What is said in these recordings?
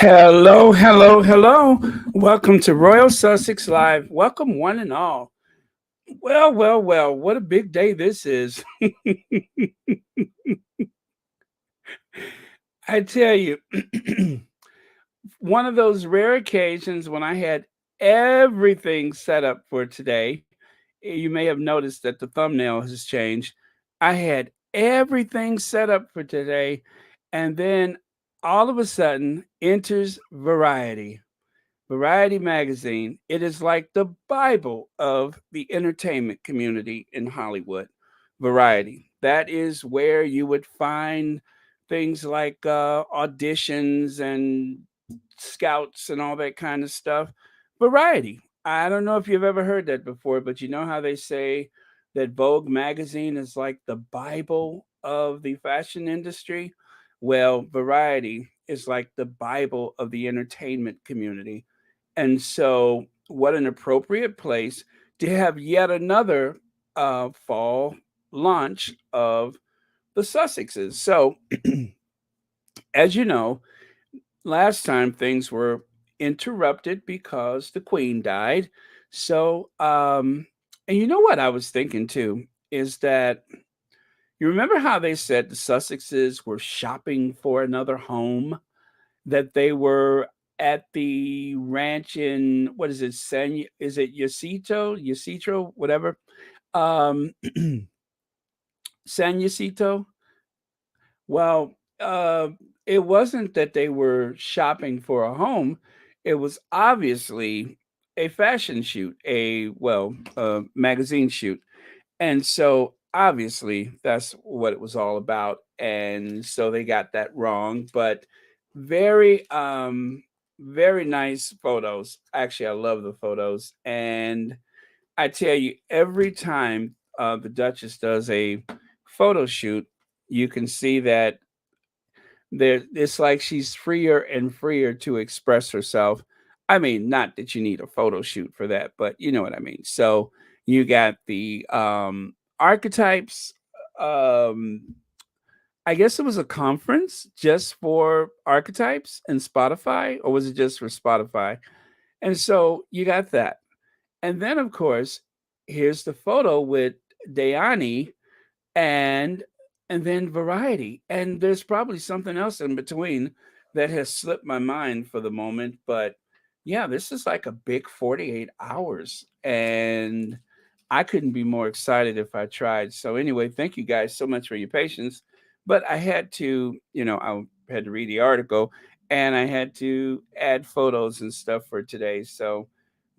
Hello, hello, hello. Welcome to Royal Sussex Live. Welcome, one and all. Well, well, well, what a big day this is. I tell you, one of those rare occasions when I had everything set up for today. You may have noticed that the thumbnail has changed. I had everything set up for today, and then all of a sudden enters Variety. Variety magazine. It is like the Bible of the entertainment community in Hollywood. Variety. That is where you would find things like auditions and scouts and all that kind of stuff. Variety. I don't know if you've ever heard that before, but you know how they say that Vogue magazine is like the Bible of the fashion industry? Well, Variety is like the Bible of the entertainment community. And so, what an appropriate place to have yet another fall launch of the Sussexes. So, as you know, last time things were interrupted because the Queen died. So, and you know what I was thinking too is that you remember how they said the Sussexes were shopping for another home? That they were at the ranch in what is it, San is it Yacitro, whatever. Um San Yacito. Well, it wasn't that they were shopping for a home. It was obviously a fashion shoot, a magazine shoot. And so obviously that's what it was all about. And so they got that wrong, but very very nice photos. Actually, I love the photos. And I tell you, every time the Duchess does a photo shoot, you can see that there it's like she's freer and freer to express herself. I mean, not that you need a photo shoot for that, but you know what I mean. So you got the archetypes. um I guess it was a conference just for archetypes and Spotify, or was it just for Spotify? And so you got that. And then of course, here's the photo with Dayani and and then Variety. And there's probably something else in between that has slipped my mind for the moment. But yeah, this is like a big 48 hours. And I couldn't be more excited if I tried. So anyway, thank you guys so much for your patience. But I had to, I had to read the article and I had to add photos and stuff for today. So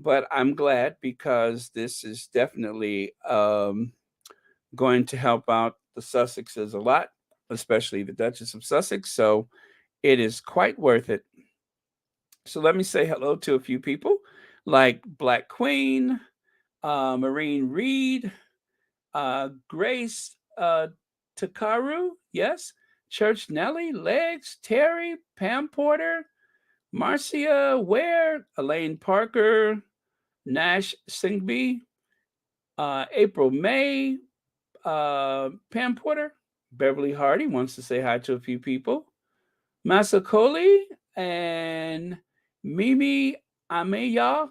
but I'm glad because this is definitely going to help out the Sussexes a lot, especially the Duchess of Sussex. So it is quite worth it. So let me say hello to a few people like Black Queen, Marine Reed, Grace Takaru, yes, Church Nelly, Legs, Terry, Pam Porter, Marcia Ware, Elaine Parker, Nash Singby, April May, Pam Porter, Beverly Hardy wants to say hi to a few people. Masakoli and Mimi Ameya,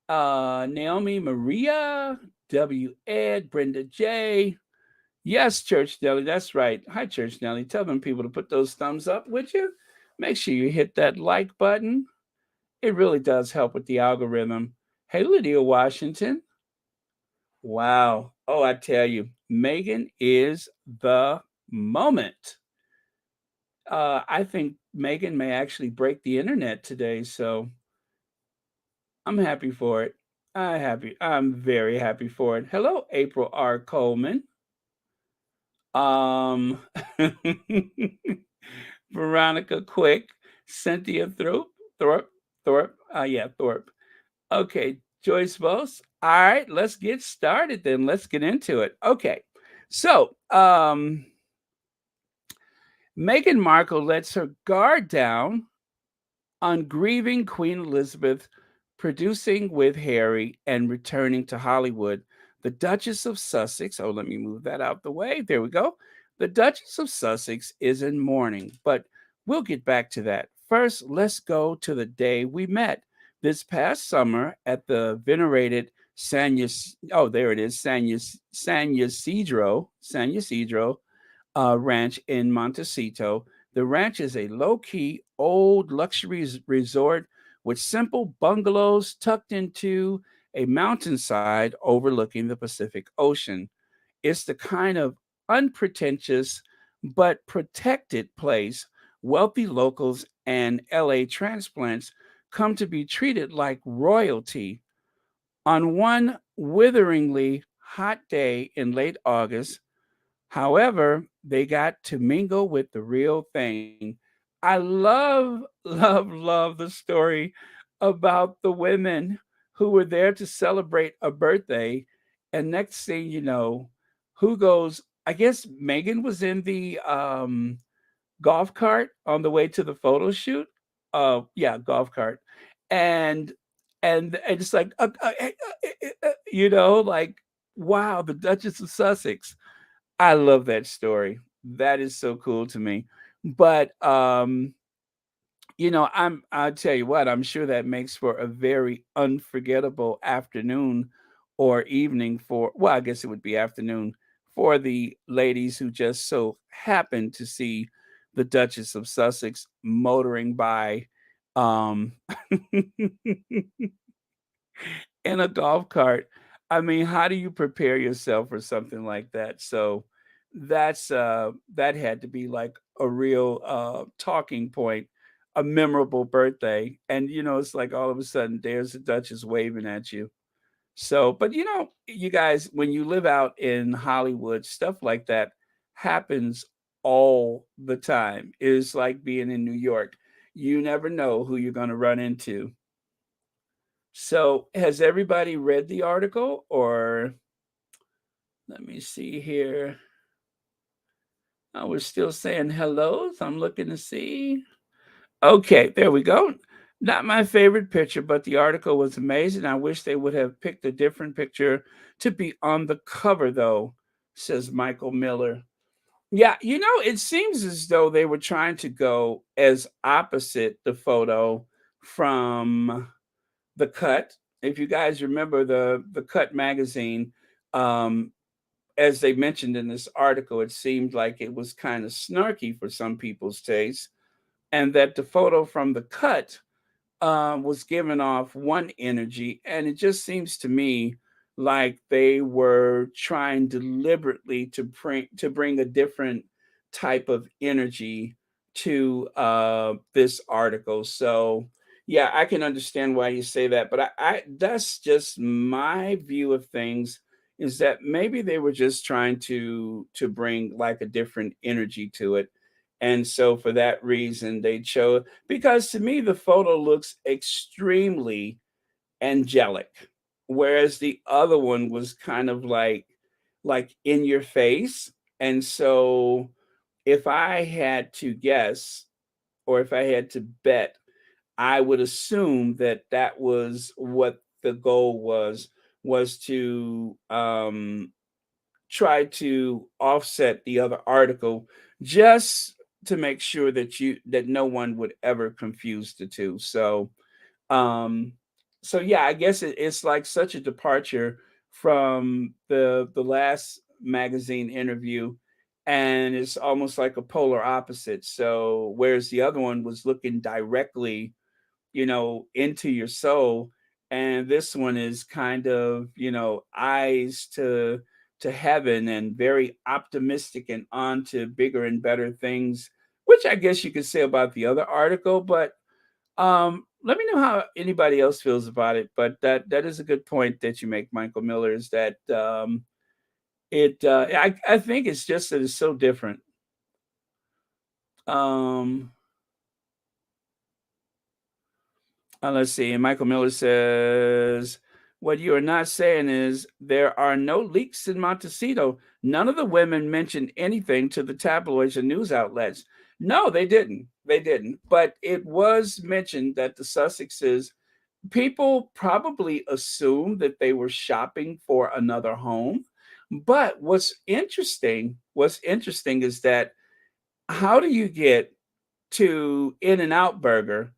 Naomi Maria, W. Ed, Brenda J. Yes, Church Nelly, that's right. Hi, Church Nelly. Tell them people to put those thumbs up, would you? Make sure you hit that like button. It really does help with the algorithm. Hey, Lydia Washington. Wow. Oh, I tell you, Meghan is the moment. I think Meghan may actually break the internet today, so I'm happy for it. I'm very happy for it. Hello, April R. Coleman. Um, Veronica Quick, Cynthia Thorpe. Okay, Joyce Bose. All right, let's get started then. Let's get into it. Okay, so Meghan Markle lets her guard down on grieving Queen Elizabeth, producing with Harry, and returning to Hollywood. The Duchess of Sussex, oh, let me move that out the way. There we go. The Duchess of Sussex is in mourning, but we'll get back to that. first, let's go to the day we met. This past summer at the venerated oh, there it is, San Ysidro ranch in Montecito. The ranch is a low key, old luxury resort with simple bungalows tucked into a mountainside overlooking the Pacific Ocean. It's the kind of unpretentious but protected place wealthy locals and LA transplants come to be treated like royalty. On one witheringly hot day in late August, however, they got to mingle with the real thing. I love, love, love the story about the women who were there to celebrate a birthday. And next thing you know, who goes? I guess Megan was in the golf cart on the way to the photo shoot. Yeah, golf cart, and and it's like, like, wow, the Duchess of Sussex. I love that story. That is so cool to me. But I'll tell you what, I'm sure that makes for a very unforgettable afternoon or evening for, well, I guess it would be afternoon for the ladies who just so happened to see the Duchess of Sussex motoring by um in a golf cart. I mean, how do you prepare yourself for something like that? So that had to be like a real talking point, a memorable birthday. And it's like all of a sudden there's the Duchess waving at you. So, but you guys, when you live out in Hollywood, stuff like that happens all the time. It's like being in New York. You never know who you're going to run into. So, has everybody read the article? Or let me see here. I was still saying hellos. I'm looking to see. Okay, there we go. Not my favorite picture, but the article was amazing. I wish they would have picked a different picture to be on the cover, though, says Michael Miller. Yeah, it seems as though they were trying to go as opposite the photo from the Cut. If you guys remember the Cut magazine, um, as they mentioned in this article, it seemed like it was kind of snarky for some people's taste, and that the photo from the Cut was giving off one energy, and it just seems to me like they were trying deliberately to bring a different type of energy to this article. So yeah, I can understand why you say that, but I that's just my view of things. Is that maybe they were just trying to bring like a different energy to it, and so for that reason they chose, because to me the photo looks extremely angelic, whereas the other one was kind of like in your face. And so if I had to guess, or if I had to bet, I would assume that that was what the goal was to try to offset the other article, just to make sure that no one would ever confuse the two. Um so yeah, I guess it's like such a departure from the last magazine interview, and it's almost like a polar opposite. So whereas the other one was looking directly, into your soul, and this one is kind of, eyes to heaven, and very optimistic and on to bigger and better things, which I guess you could say about the other article. But let me know how anybody else feels about it. But that is a good point that you make, Michael Miller, is that I think it's just that it's so different. um let's see. And Michael Miller says, what you are not saying is there are no leaks in Montecito. None of the women mentioned anything to the tabloids and news outlets. No, they didn't. They didn't. But it was mentioned that the Sussexes, people probably assumed that they were shopping for another home. But what's interesting is that, how do you get to In-N-Out Burger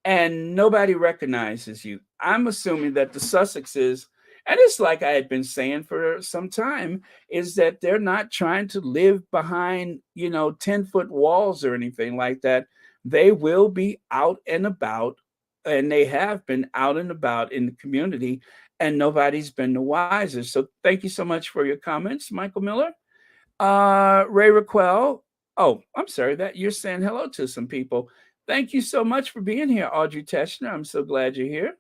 and nobody recognizes you. I'm assuming that the Sussexes, and it's like I had been saying for some time, is that they're not trying to live behind, 10-foot walls or anything like that. They will be out and about, and they have been out and about in the community, and nobody's been the wiser. So thank you so much for your comments, Michael Miller. Ray Raquel. Oh, I'm sorry that you're saying hello to some people. Thank you so much for being here, Audrey Teschner. I'm so glad you're here.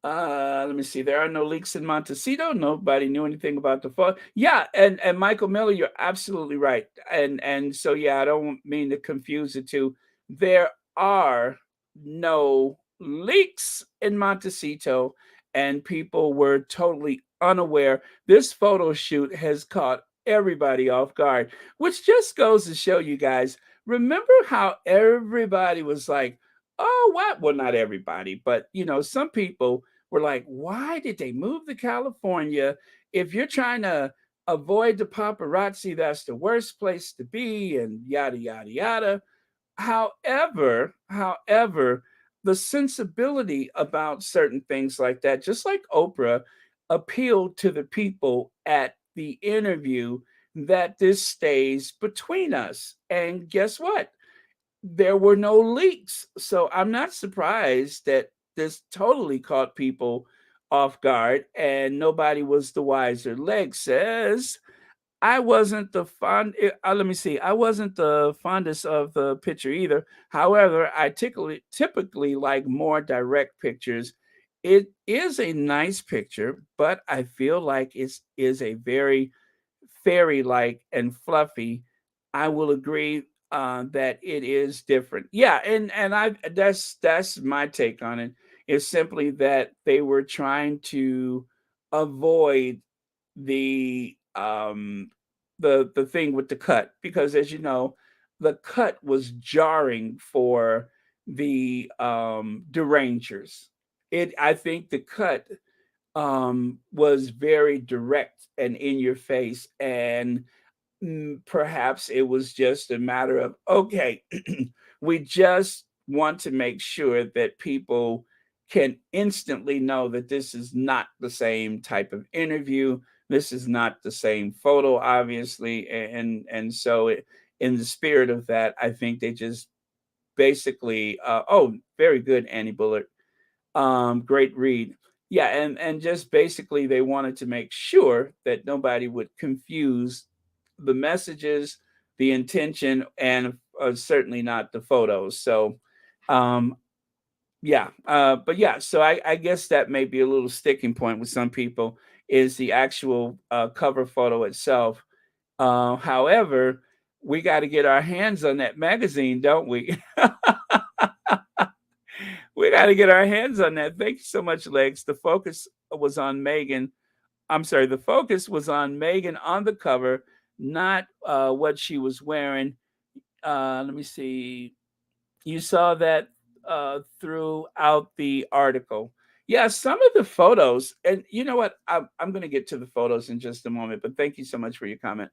Let me see. There are no leaks in Montecito. Nobody knew anything about the fall. Yeah, and Michael Miller, you're absolutely right. And so yeah, I don't mean to confuse the two. There are no leaks in Montecito, and people were totally unaware. This photo shoot has caught everybody off guard, which just goes to show you guys. Remember how everybody was like, "Oh, what?" Well, not everybody, but some people were like, why did they move to California? If you're trying to avoid the paparazzi, that's the worst place to be, and yada, yada, yada. However, the sensibility about certain things like that, just like Oprah, appealed to the people at the interview that this stays between us. And guess what? There were no leaks. So I'm not surprised that this totally caught people off guard and nobody was the wiser. Leg says, I wasn't the let me see. I wasn't the fondest of the picture either. However, I typically like more direct pictures. It is a nice picture, but I feel like it is a very fairy-like and fluffy. I will agree that it is different. Yeah, and I that's my take on it. Is simply that they were trying to avoid the the thing with the cut because, as you know, the cut was jarring for the derangers. It I think the cut was very direct and in your face, and perhaps it was just a matter of, okay, we just want to make sure that people can instantly know that this is not the same type of interview. This is not the same photo, obviously, and so in the spirit of that, I think they just basically, oh, very good, Annie Bullard. Great read. Yeah, and just basically they wanted to make sure that nobody would confuse the messages, the intention, and certainly not the photos. So, um, yeah, but yeah, so I guess that may be a little sticking point with some people is the actual cover photo itself. However, we got to get our hands on that magazine, don't we? We got to get our hands on that. Thank you so much, Legs. The focus was on Meghan. I'm sorry, the focus was on Meghan on the cover, not what she was wearing. Let me see. You saw that throughout the article. Yeah, some of the photos, and you know what? I'm going to get to the photos in just a moment, but thank you so much for your comment.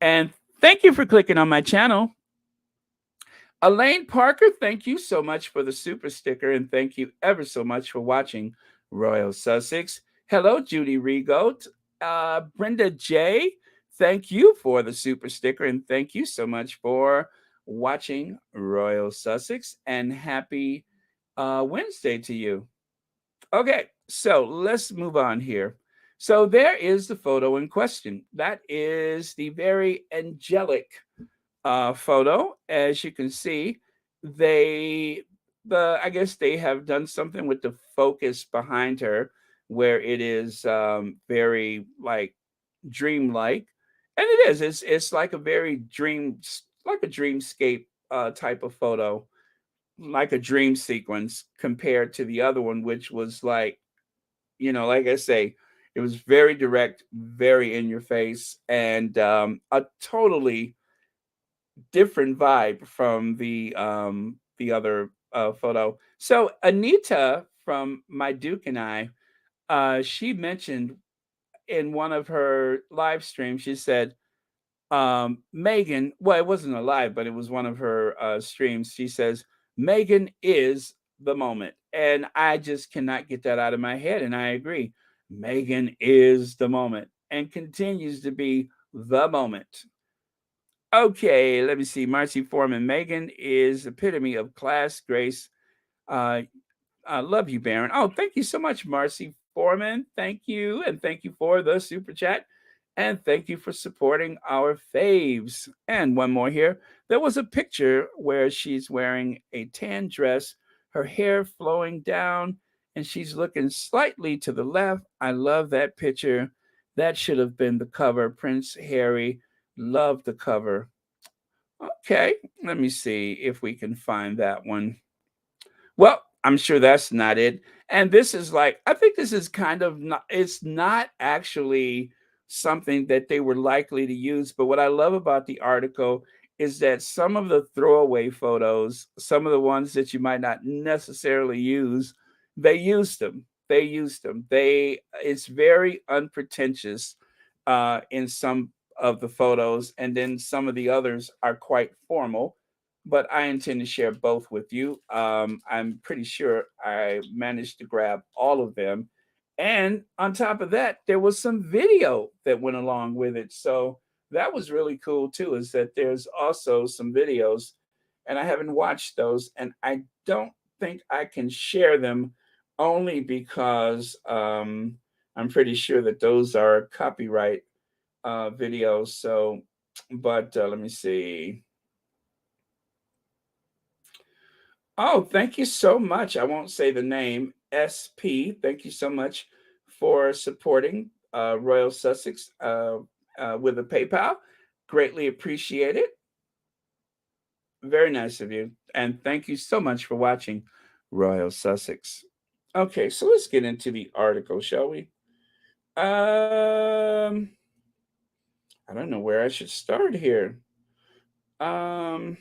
And thank you for clicking on my channel. Elaine Parker, thank you so much for the super sticker, and thank you ever so much for watching Royal Sussex. Hello, Judy Regoat. Brenda J, thank you for the super sticker, and thank you so much for watching Royal Sussex, and happy Wednesday to you. Okay, so let's move on here. So there is the photo in question. That is the very angelic photo. As you can see, I guess they have done something with the focus behind her, where it is very like dreamlike, and it is. It's like a very like a dreamscape type of photo, like a dream sequence compared to the other one, which was like like I say, it was very direct, very in your face, and a totally different vibe from the other photo. So Anita from My Duke and I, she mentioned in one of her live streams, she said, Meghan, well, it wasn't a live, but it was one of her streams. She says, Meghan is the moment. And I just cannot get that out of my head. And I agree. Meghan is the moment and continues to be the moment. Okay, let me see. Marcy Foreman. Meghan is epitome of class, grace. Uh, I love you, Baron. Oh, thank you so much, Marcy Foreman. Thank you. And thank you for the super chat. And thank you for supporting our faves. And one more here. There was a picture where she's wearing a tan dress, her hair flowing down, and she's looking slightly to the left. I love that picture. That should have been the cover. Prince Harry loved the cover. Okay, let me see if we can find that one. Well, I'm sure that's not it. And this is like, I think this is kind of not, it's not actually something that they were likely to use. But what I love about the article is that some of the throwaway photos, some of the ones that you might not necessarily use, they used them. They used them. It's very unpretentious in some of the photos, and then some of the others are quite formal, but I intend to share both with you. I'm pretty sure I managed to grab all of them. And on top of that, there was some video that went along with it. So that was really cool too, is that there's also some videos, and I haven't watched those, and I don't think I can share them only because I'm pretty sure that those are copyright videos. So, but let me see. Oh, thank you so much. I won't say the name. SP. Thank you so much for supporting Royal Sussex with a PayPal. Greatly appreciate it. Very nice of you. And thank you so much for watching Royal Sussex. Okay, so let's get into the article, shall we? I don't know where I should start here. Um,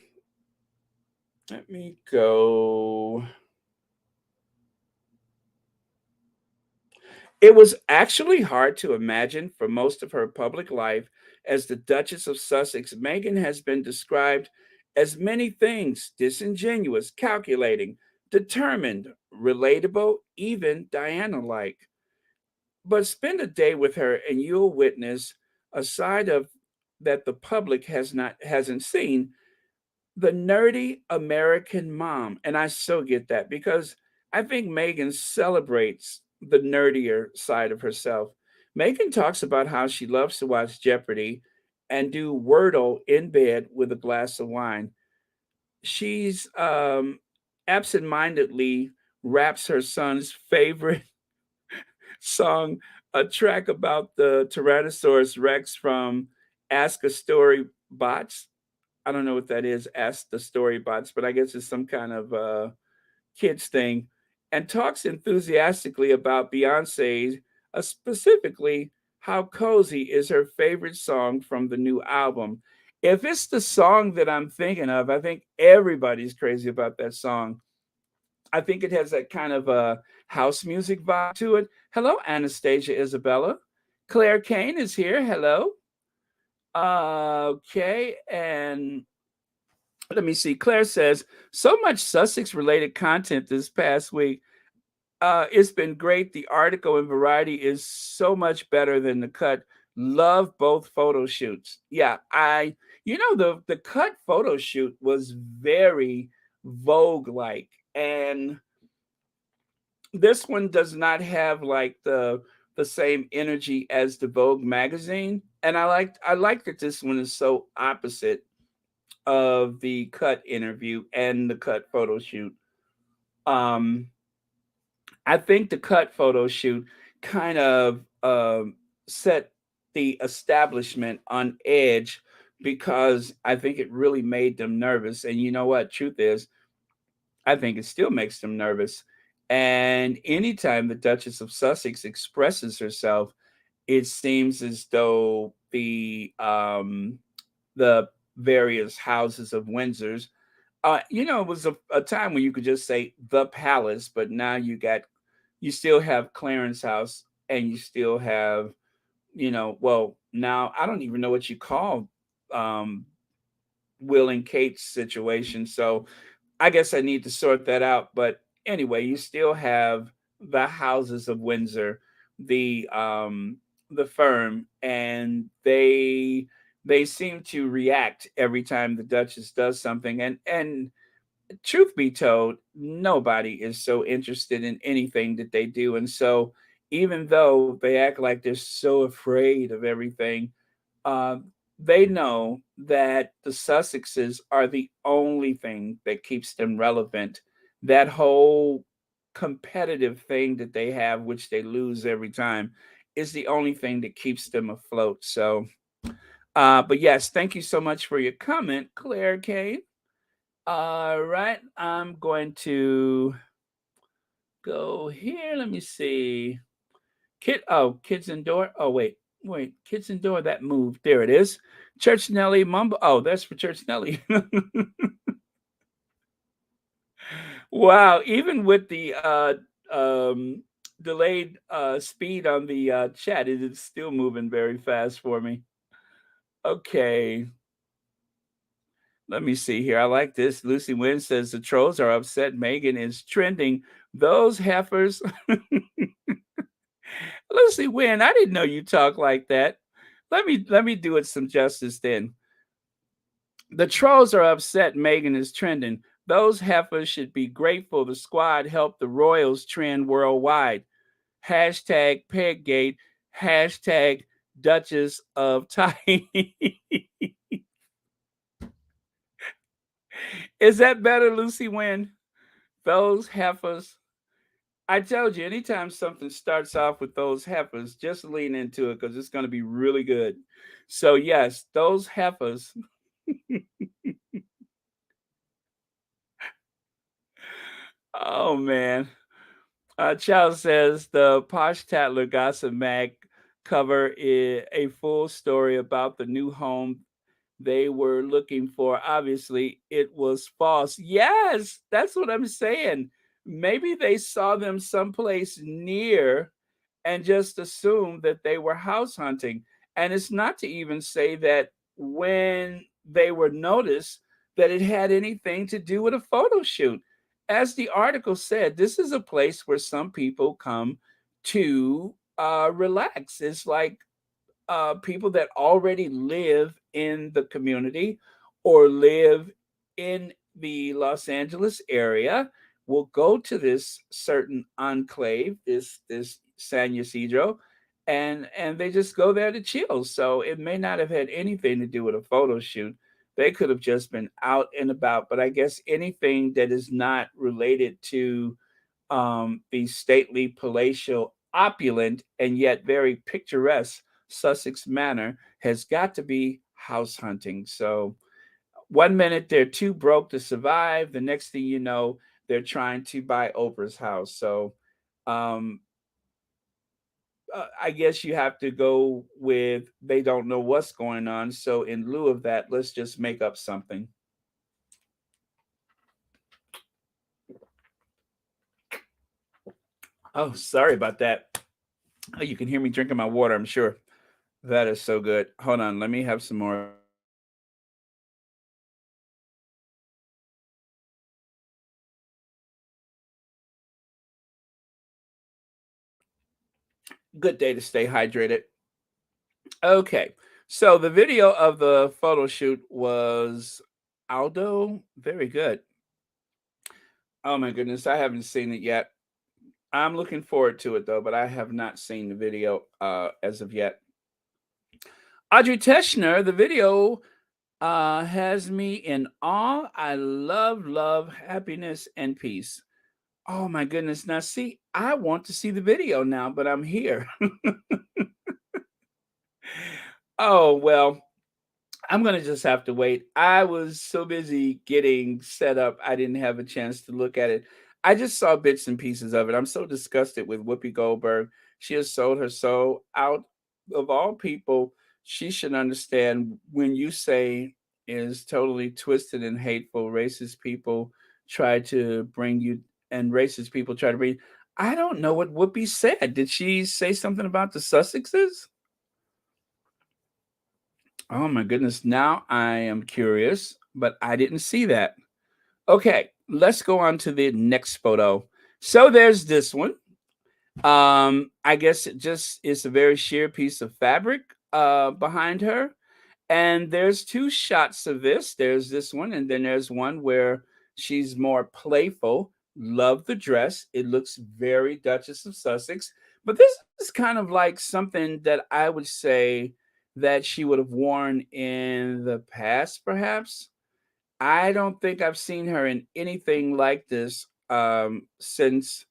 Let me go. It was actually hard to imagine for most of her public life as the Duchess of Sussex. Meghan has been described as many things: disingenuous, calculating, determined, relatable, even Diana like. But spend a day with her and you'll witness a side of that the public hasn't seen, the nerdy American mom. And I so get that because I think Megan celebrates the nerdier side of herself. Megan talks about how she loves to watch Jeopardy and do Wordle in bed with a glass of wine. She's absentmindedly raps her son's favorite song, a track about the Tyrannosaurus Rex from Ask a Story Bots. I don't know what that is, Ask the Story Bots, but I guess it's some kind of kids thing, and talks enthusiastically about Beyonce, specifically how Cozy is her favorite song from the new album. If it's the song that I'm thinking of, I think everybody's crazy about that song. I think it has that kind of a house music vibe to it. Hello, Anastasia Isabella. Claire Kane is here. Hello. Okay, and let me see. Claire says, so much Sussex related content this past week. It's been great. The article in Variety is so much better than the cut. Love both photo shoots. Yeah, the cut photo shoot was very Vogue like, and this one does not have like the same energy as the Vogue magazine. And I like that this one is so opposite of the cut interview and the cut photo shoot. Um, I think the cut photo shoot kind of set the establishment on edge because I think it really made them nervous. And you know what? Truth is, I think it still makes them nervous. And anytime the Duchess of Sussex expresses herself, it seems as though the various houses of Windsor's, it was a time when you could just say the palace, but now you still have Clarence House, and you still have, well, now I don't even know what you call. Will and Kate's situation. So I guess I need to sort that out. But anyway, you still have the houses of Windsor, the firm, and they seem to react every time the Duchess does something. And truth be told, nobody is so interested in anything that they do. And so even though they act like they're so afraid of everything, uh, they know that the Sussexes are the only thing that keeps them relevant. That whole competitive thing that they have, which they lose every time, is the only thing that keeps them afloat. So, but yes, thank you so much for your comment, Claire Kane. All right, I'm going to go here. Let me see. Kids indoor. Oh, wait, kids indoor. That moved. There it is. Church Nelly Mumble. Oh, that's for Church Nelly. Wow, even with the um, delayed speed on the chat, it is still moving very fast for me. Okay, let me see here. I like this. Lucy Wynn says the trolls are upset. Meghan is trending. Those heifers. Lucy Wynn, I didn't know you talk like that. Let me do it some justice then. The trolls are upset Meghan is trending. Those heifers should be grateful the squad helped the royals trend worldwide. Hashtag Peggate. Hashtag Duchess of Tiny. Is that better, Lucy Wynn? Those heifers. I told you, anytime something starts off with those heifers, just lean into it because it's going to be really good. So, yes, those heifers. Oh, man. Charles says the Posh Tatler Gossip Mag cover is a full story about the new home they were looking for. Obviously, it was false. Yes, that's what I'm saying. Maybe they saw them someplace near and just assumed that they were house hunting. And it's not to even say that when they were noticed that it had anything to do with a photo shoot. As the article said, this is a place where some people come to relax. It's like people that already live in the community or live in the Los Angeles area will go to this certain enclave, this San Ysidro, and they just go there to chill. So it may not have had anything to do with a photo shoot. They could have just been out and about. But I guess anything that is not related to the stately, palatial, opulent, and yet very picturesque Sussex manor has got to be house hunting. So one minute they're too broke to survive, the next thing you know, they're trying to buy Oprah's house. So um, I guess you have to go with they don't know what's going on. So in lieu of that, let's just make up something. Oh, sorry about that. Oh, you can hear me drinking my water, I'm sure. That is so good. Hold on, let me have some more. Good day to stay hydrated. Okay, so the video of the photo shoot was Aldo. Very good. Oh my goodness, I haven't seen it yet. I'm looking forward to it though, but I have not seen the video as of yet. Audrey Teschner, the video has me in awe. I love, love, happiness, and peace. Oh my goodness. Now, see, I want to see the video now, but I'm here. Oh, well, I'm going to just have to wait. I was so busy getting set up, I didn't have a chance to look at it. I just saw bits and pieces of it. I'm so disgusted with Whoopi Goldberg. She has sold her soul out. Of all people, she should understand when you say is totally twisted and hateful, racist people try to bring you, and racist people try to bring. I don't know what Whoopi said. Did she say something about the Sussexes? Oh my goodness. Now I am curious, but I didn't see that. Okay, let's go on to the next photo. So there's this one. I guess it just is a very sheer piece of fabric behind her. And there's two shots of this. There's this one, and then there's one where she's more playful. Love the dress. It looks very Duchess of Sussex. But this is kind of like something that I would say that she would have worn in the past, perhaps. I don't think I've seen her in anything like this since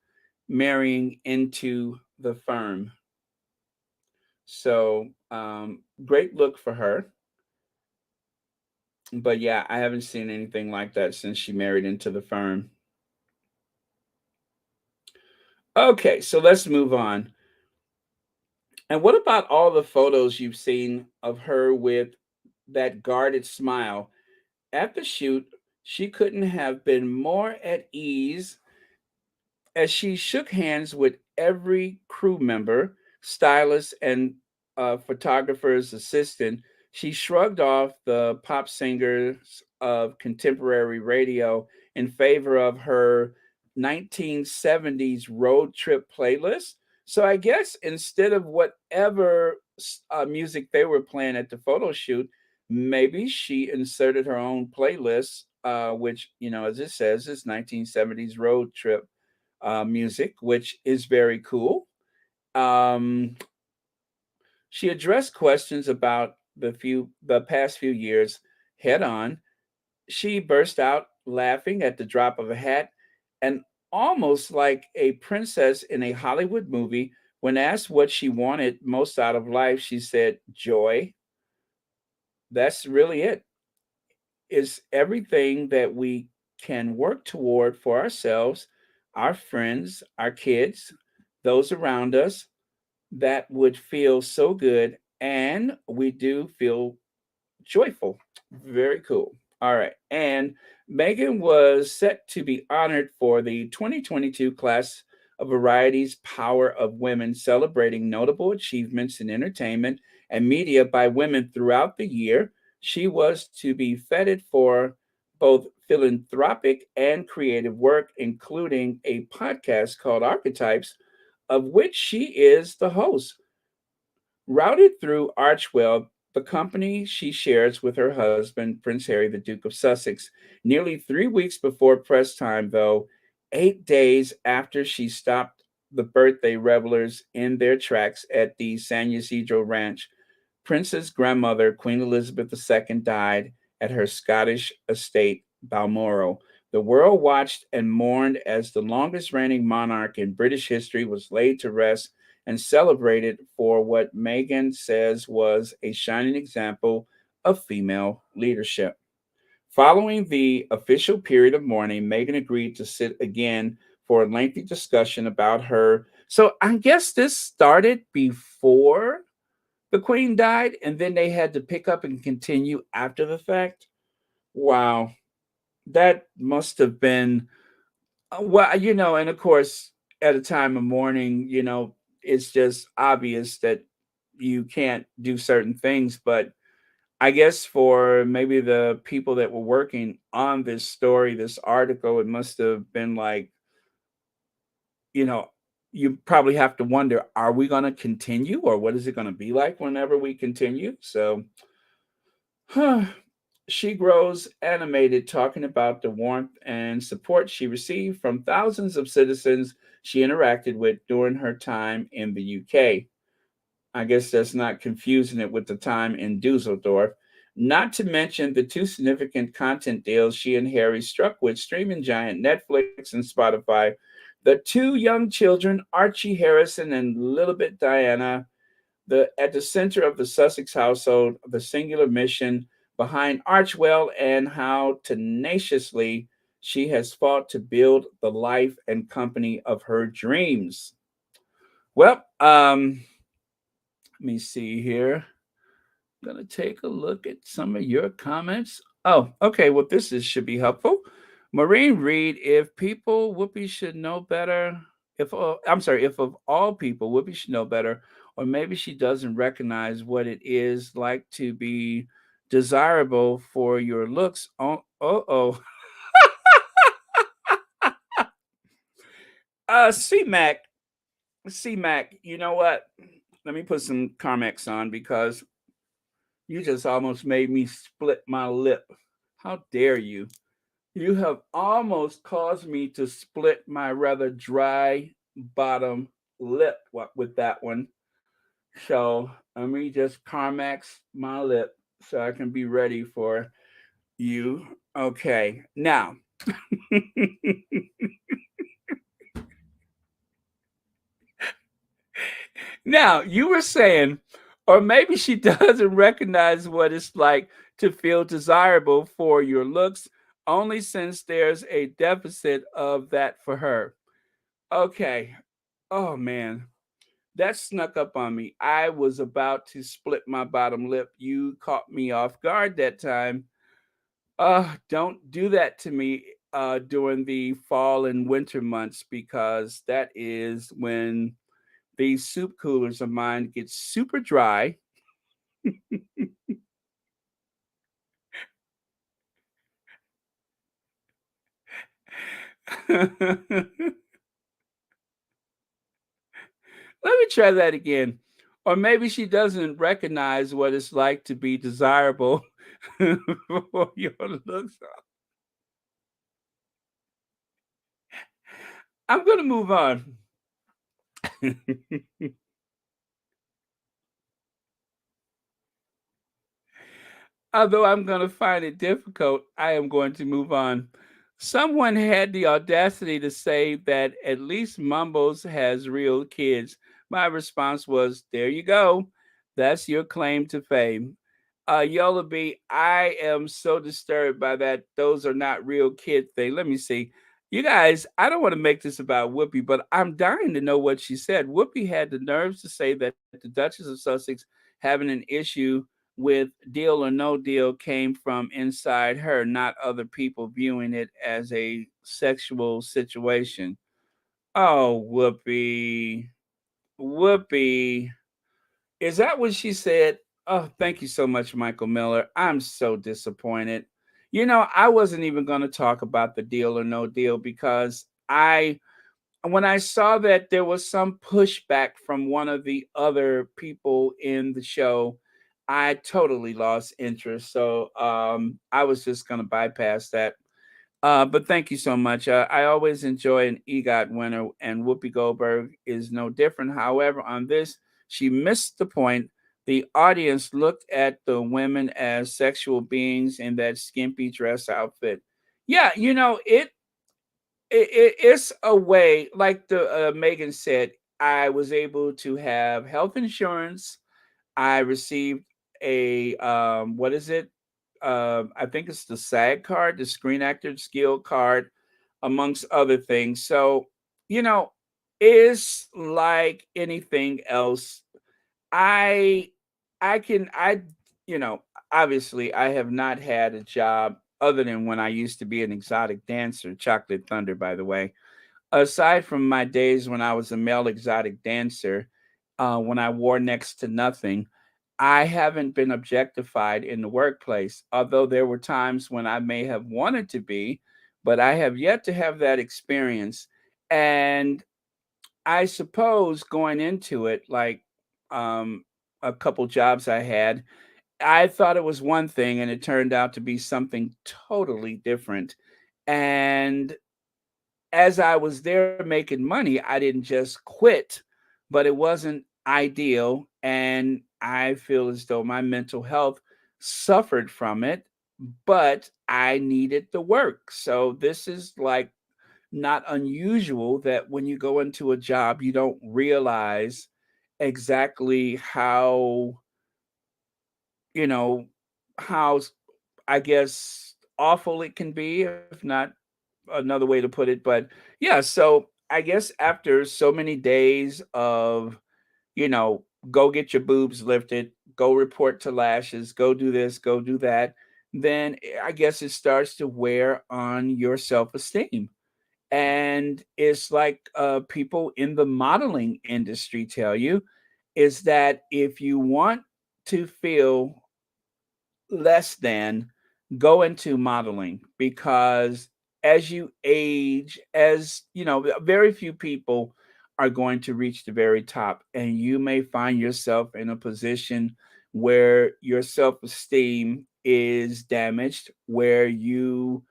marrying into the firm. So great look for her. But yeah, I haven't seen anything like that since she married into the firm. Okay, so let's move on. And what about all the photos you've seen of her with that guarded smile? At the shoot, she couldn't have been more at ease as she shook hands with every crew member, stylist, and photographer's assistant. She shrugged off the pop singers of contemporary radio in favor of her 1970s road trip playlist. So I guess instead of whatever music they were playing at the photo shoot, maybe she inserted her own playlist, which, as it says, is 1970s road trip music, which is very cool. Um, she addressed questions about the past few years head on. She burst out laughing at the drop of a hat, and almost like a princess in a Hollywood movie. When asked what she wanted most out of life, she said, "Joy." That's really it. Is everything that we can work toward for ourselves, our friends, our kids, those around us, that would feel so good. And we do feel joyful. Very cool. All right. And Megan was set to be honored for the 2022 class of Variety's Power of Women, celebrating notable achievements in entertainment and media by women throughout the year. She was to be feted for both philanthropic and creative work, including a podcast called Archetypes, of which she is the host. Routed through Archwell, the company she shares with her husband, Prince Harry, the Duke of Sussex, nearly 3 weeks before press time, though, 8 days after she stopped the birthday revelers in their tracks at the San Ysidro Ranch. Prince's grandmother, Queen Elizabeth II, died at her Scottish estate, Balmoral. The world watched and mourned as the longest reigning monarch in British history was laid to rest and celebrated for what Meghan says was a shining example of female leadership. Following the official period of mourning, Meghan agreed to sit again for a lengthy discussion about her. So I guess this started before the Queen died, and then they had to pick up and continue after the fact. Wow, that must have been well, and of course, at a time of mourning, it's just obvious that you can't do certain things. But I guess for maybe the people that were working on this story, this article, it must have been like, you know, you probably have to wonder, are we going to continue, or what is it going to be like whenever we continue? So, she grows animated talking about the warmth and support she received from thousands of citizens she interacted with during her time in the UK. I guess that's not confusing it with the time in Dusseldorf. Not to mention the two significant content deals she and Harry struck with streaming giant Netflix and Spotify. The two young children, Archie Harrison and Lilibet Diana, at the center of the Sussex household, the singular mission behind Archwell, and how tenaciously she has fought to build the life and company of her dreams. Well, let me see here. I'm gonna take a look at some of your comments. Oh, okay. Well, should be helpful. Maureen Reed, if people Whoopi should know better, If I'm sorry, if of all people, Whoopi should know better, or maybe she doesn't recognize what it is like to be desirable for your looks. Oh, oh. C-Mac, C-Mac. You know what? Let me put some Carmex on because you just almost made me split my lip. How dare you? You have almost caused me to split my rather dry bottom lip with that one. So let me just Carmex my lip so I can be ready for you. Okay. Now, now you were saying, or maybe she doesn't recognize what it's like to feel desirable for your looks, only since there's a deficit of that for her. Okay. Oh man, that snuck up on me. I was about to split my bottom lip. You caught me off guard that time. Don't do that to me during the fall and winter months because that is when these soup coolers of mine get super dry. Let me try that again. Or maybe she doesn't recognize what it's like to be desirable for your looks. I'm going to move on. Although I'm going to find it difficult, I am going to move on. Someone had the audacity to say that at least Mumbles has real kids. My response was, there you go. That's your claim to fame. Yola B, I am so disturbed by that. Those are not real kid thing. Let me see. You guys, I don't want to make this about Whoopi, but I'm dying to know what she said. Whoopi had the nerves to say that the Duchess of Sussex having an issue with Deal or No Deal came from inside her, not other people viewing it as a sexual situation. Oh, Whoopi. Whoopi. Is that what she said? Oh, thank you so much, Michael Miller. I'm so disappointed. You know, I wasn't even going to talk about the Deal or No Deal because when I saw that there was some pushback from one of the other people in the show, I totally lost interest. So I was just going to bypass that. But thank you so much. I always enjoy an EGOT winner, and Whoopi Goldberg is no different. However, on this, she missed the point. The audience looked at the women as sexual beings in that skimpy dress outfit. Yeah, you know, it's a way, like the Megan said, I was able to have health insurance. I received a what is it? I think it's the SAG card, the Screen Actors Guild card, amongst other things. So, you know, it's like anything else. I I can I you know, obviously I have not had a job other than when I used to be an exotic dancer, Chocolate Thunder, by the way. Aside from my days when I was a male exotic dancer, when I wore next to nothing, I haven't been objectified in the workplace, although there were times when I may have wanted to be, but I have yet to have that experience. And I suppose going into it, like um, a couple jobs I had, I thought it was one thing and it turned out to be something totally different. And as I was there making money, I didn't just quit, but it wasn't ideal. And I feel as though my mental health suffered from it, but I needed the work. So this is like not unusual that when you go into a job, you don't realize exactly how, you know, how I guess awful it can be, if not another way to put it. But yeah, so I guess after so many days of, go get your boobs lifted, go report to lashes, go do this, go do that, then I guess it starts to wear on your self esteem. And it's like people in the modeling industry tell you is that if you want to feel less than, go into modeling because as you age, as you know, very few people are going to reach the very top, and you may find yourself in a position where your self esteem is damaged, where you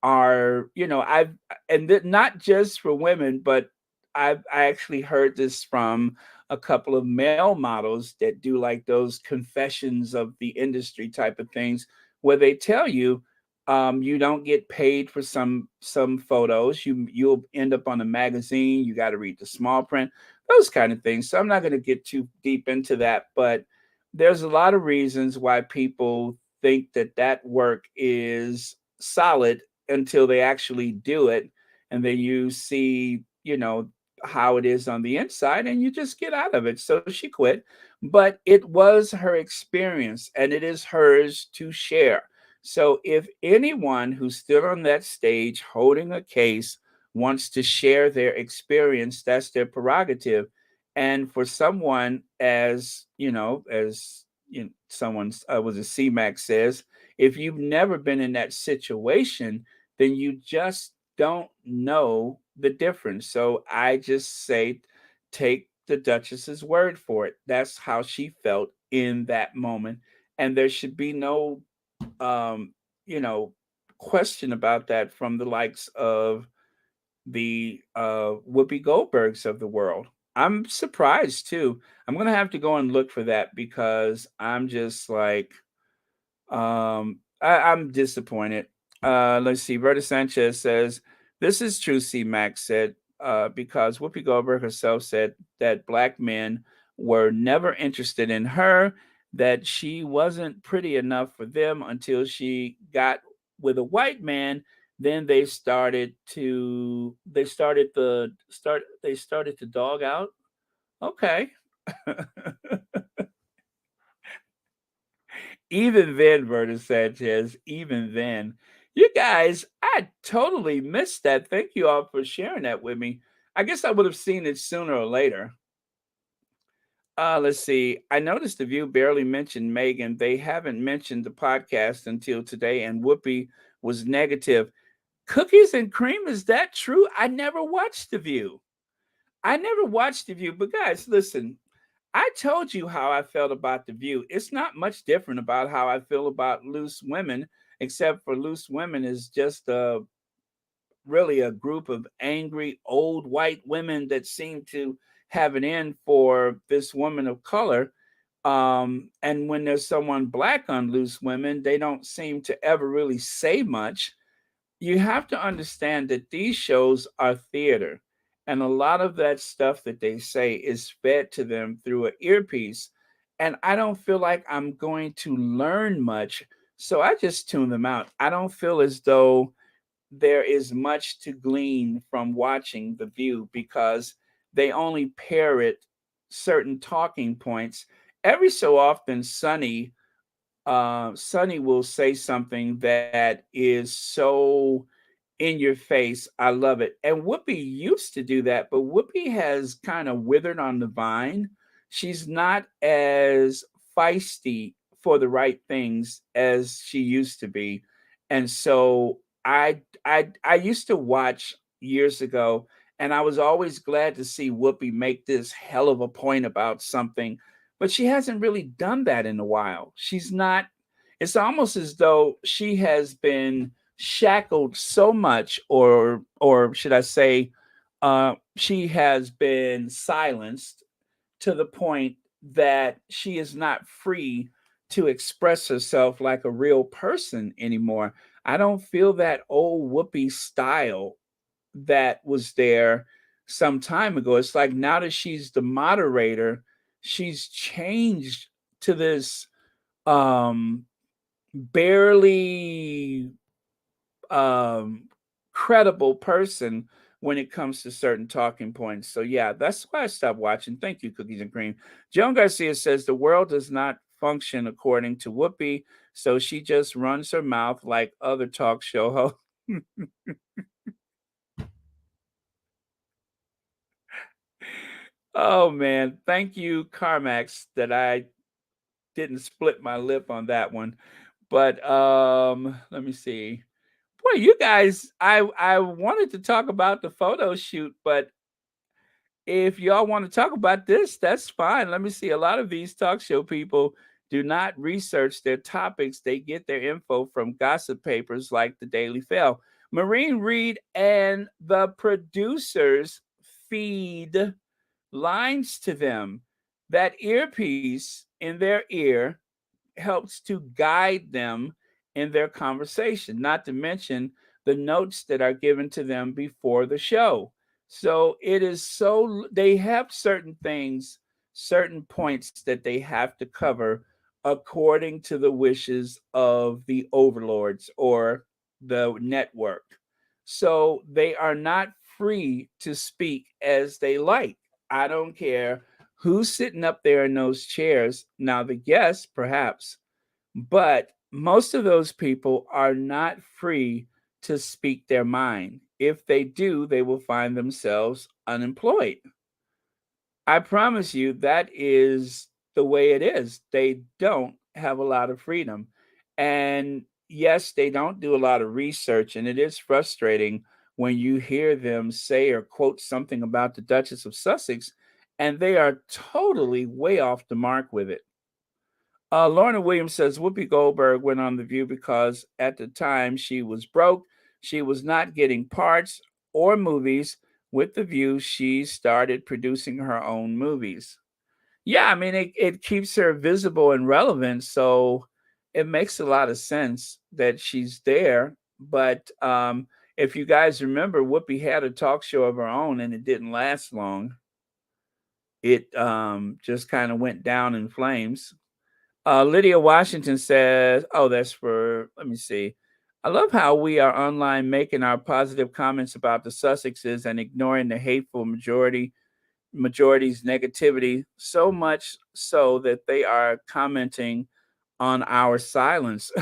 are, I've and not just for women, but I actually heard this from a couple of male models that do like those confessions of the industry type of things, where they tell you you don't get paid for some photos. You'll end up on a magazine. You got to read the small print, those kind of things. So I'm not going to get too deep into that, but there's a lot of reasons why people think that that work is solid until they actually do it, and then you see, how it is on the inside, and you just get out of it. So she quit, but it was her experience and it is hers to share. So if anyone who's still on that stage holding a case wants to share their experience, that's their prerogative. And for someone, someone was a CMAX says, if you've never been in that situation, then you just don't know the difference. So I just say, take the Duchess's word for it. That's how she felt in that moment. And there should be no, um, you know, question about that from the likes of the Whoopi Goldbergs of the world. I'm surprised too. I'm going to have to go and look for that because I'm just like, I'm disappointed. Let's see. Berta Sanchez says, this is true, C. Max said, because Whoopi Goldberg herself said that black men were never interested in her, that she wasn't pretty enough for them until she got with a white man. Then they started to dog out. Okay. Even then, Vernon Sanchez, even then, you guys, I totally missed that. Thank you all for sharing that with me. I guess I would have seen it sooner or later. Let's see. I noticed the View barely mentioned Meghan. They haven't mentioned the podcast until today, and Whoopi was negative. Cookies and cream, is that true? I never watched the View. I never watched the View, but guys, listen. I told you how I felt about The View. It's not much different about how I feel about Loose Women, except for Loose Women is just really a group of angry old white women that seem to have it in for this woman of color. And when there's someone black on Loose Women, they don't seem to ever really say much. You have to understand that these shows are theater, and a lot of that stuff that they say is fed to them through an earpiece, and I don't feel like I'm going to learn much, so I just tune them out. I don't feel as though there is much to glean from watching The View because they only parrot certain talking points. Every so often Sonny will say something that is so in your face. I love it. And Whoopi used to do that, but Whoopi has kind of withered on the vine. She's not as feisty for the right things as she used to be. And so I used to watch years ago, and I was always glad to see Whoopi make this hell of a point about something, but she hasn't really done that in a while. She's not, it's almost as though she has been shackled so much, or should I say, she has been silenced to the point that she is not free to express herself like a real person anymore. I don't feel that old Whoopi style that was there some time ago. It's like now that she's the moderator, she's changed to this um barely um credible person when it comes to certain talking points. So yeah, that's why I stopped watching. Thank you, Cookies and Cream. Joan Garcia says the world does not function according to Whoopi, so she just runs her mouth like other talk show hosts. Oh man, thank you, Carmax, that I didn't split my lip on that one. But let me see. Boy, you guys, I wanted to talk about the photo shoot, but if y'all want to talk about this, that's fine. Let me see. A lot of these talk show people do not research their topics. They get their info from gossip papers like the Daily Fail. Marine Reed and the producers feed lines to them. That earpiece in their ear helps to guide them in their conversation, not to mention the notes that are given to them before the show. So it is so, they have certain things, certain points that they have to cover according to the wishes of the overlords or the network. So they are not free to speak as they like. I don't care who's sitting up there in those chairs. Now, the guests, perhaps, but most of those people are not free to speak their mind. If they do, they will find themselves unemployed. I promise you, that is the way it is. They don't have a lot of freedom. And yes, they don't do a lot of research. And it is frustrating when you hear them say or quote something about the Duchess of Sussex, and they are totally way off the mark with it. Lorna Williams says Whoopi Goldberg went on The View because at the time she was broke. She was not getting parts or movies. With The View, she started producing her own movies. Yeah, I mean, it keeps her visible and relevant. So it makes a lot of sense that she's there. But if you guys remember, Whoopi had a talk show of her own and it didn't last long. It just kind of went down in flames. Lydia Washington says, "Oh, that's for. Let me see. I love how we are online making our positive comments about the Sussexes and ignoring the hateful majority's negativity. So much so that they are commenting on our silence."